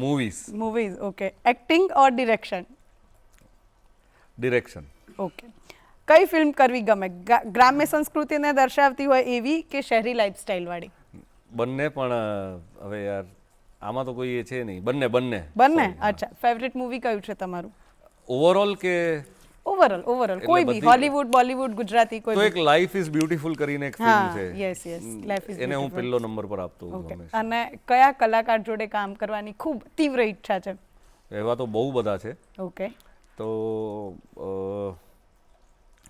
મૂવીઝ. ઓકે. એક્ટિંગ ઓર ડિરેક્શન?
ડિરેક્શન.
ઓકે. કઈ ફિલ્મ કરવી ગમે, ગ્રામ્ય સંસ્કૃતિને દર્શાવતી હોય એવી કે શહેરી લાઈફસ્ટાઈલ વાળી?
બંને, પણ હવે યાર આમાં તો કોઈ એ છે નહીં. બંને.
અચ્છા. ફેવરેટ મૂવી કયું છે તમારું?
ઓવરઓલ કે
ઓવરઓલ કોઈ બી, હોલીવુડ, બોલીવુડ, ગુજરાતી, કોઈ?
તો એક લાઈફ ઇઝ બ્યુટીફુલ કરીને એક ફિલ્મ છે.
યસ, લાઈફ ઇઝ,
એને હું પહેલો નંબર પર આપતો હોઉં હંમેશા.
અને કયા કલાકાર જોડે કામ કરવાની ખૂબ તીવ્ર ઈચ્છા છે?
એવા તો બહુ બધા છે.
ઓકે.
તો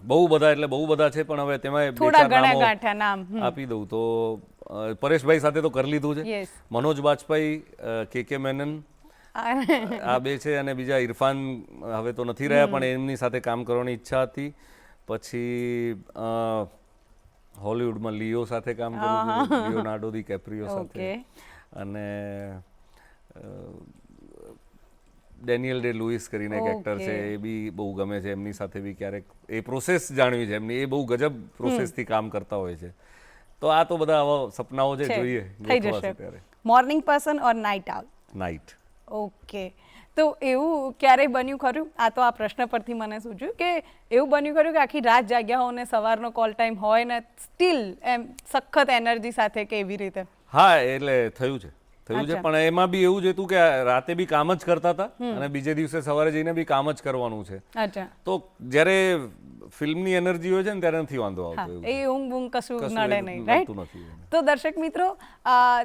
બહુ બધા છે, પણ હવે તેમાં
થોડા ઘણા ગાંઠા નામ
આપી દઉં તો પરેશભાઈ સાથે તો કરી લીધું છે. મનોજ બાજપાઈ, કે મેનન, આ બે છે. અને બીજા ઇરફાન હવે તો નથી રહ્યા, પણ એમની સાથે કામ કરવાની ઈચ્છા હતી. પછી હોલિવૂડમાં લિયો સાથે કામ કર્યું છે, લિયોનાર્ડો દી કેપ્રિયો સાથે. અને ડેનિયલ ડે લુઈસ કરીને એક એક્ટર છે, એ બી બહુ ગમે છે. એમની સાથે બી ક્યારેક એ પ્રોસેસ જાણવી છે એમની, એ બહુ ગજબ પ્રોસેસથી કામ કરતા હોય છે. તો આ તો બધા આવા સપનાઓ છે, જોઈએ
થઈ જશે. મોર્નિંગ પર્સન ઓર નાઇટ આઉલ?
નાઇટ.
ઓકે. તો એવું ક્યારેય બન્યું ખરું, આ તો આ પ્રશ્ન પરથી મને સૂચ્યું કે એવું બન્યું ખરું કે આખી રાત જાગ્યા હો ને સવારનો કોલ ટાઈમ હોય ને સ્ટીલ એમ સખત એનર્જી સાથે કે એવી રીતે? હા,
એટલે થયું છે, પણ એમાં બી એવું જ હતું કે રાતે બી કામ જ કરતા હતા અને બીજે દિવસે સવારે જઈને બી કામ જ કરવાનું છે. તો જ્યારે ફિલ્મની એનર્જી હોય છે ને ત્યારે નથી વાંધો આવતો.
એ ઊંઘ કશું નડે નહીં, રાઈટ? તો દર્શક મિત્રો,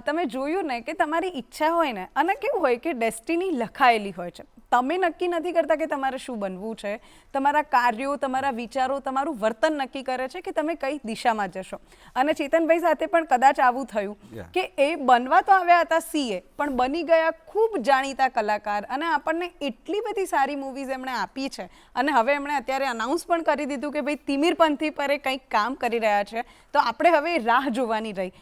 તમે જોયું ને કે તમારી ઈચ્છા હોય ને, અને કેવું હોય કે ડેસ્ટિની લખાયેલી હોય છે, તમે નક્કી નથી કરતા કે તમારે શું બનવું છે. તમારા કાર્યો, તમારા વિચારો, તમારું વર્તન નક્કી કરે છે કે તમે કઈ દિશામાં જશો. અને ચેતનભાઈ સાથે પણ કદાચ આવું થયું કે એ બનવા તો આવ્યા હતા CA, પણ બની ગયા ખૂબ જાણીતા કલાકાર, અને આપણને એટલી બધી સારી મૂવીઝ એમણે આપી છે. અને હવે એમણે અત્યારે અનાઉન્સ પણ કરી દીધું કે ભાઈ તિમિરપંથી પર કંઈક કામ કરી રહ્યા છે, તો આપણે હવે રાહ જોવાની રહી.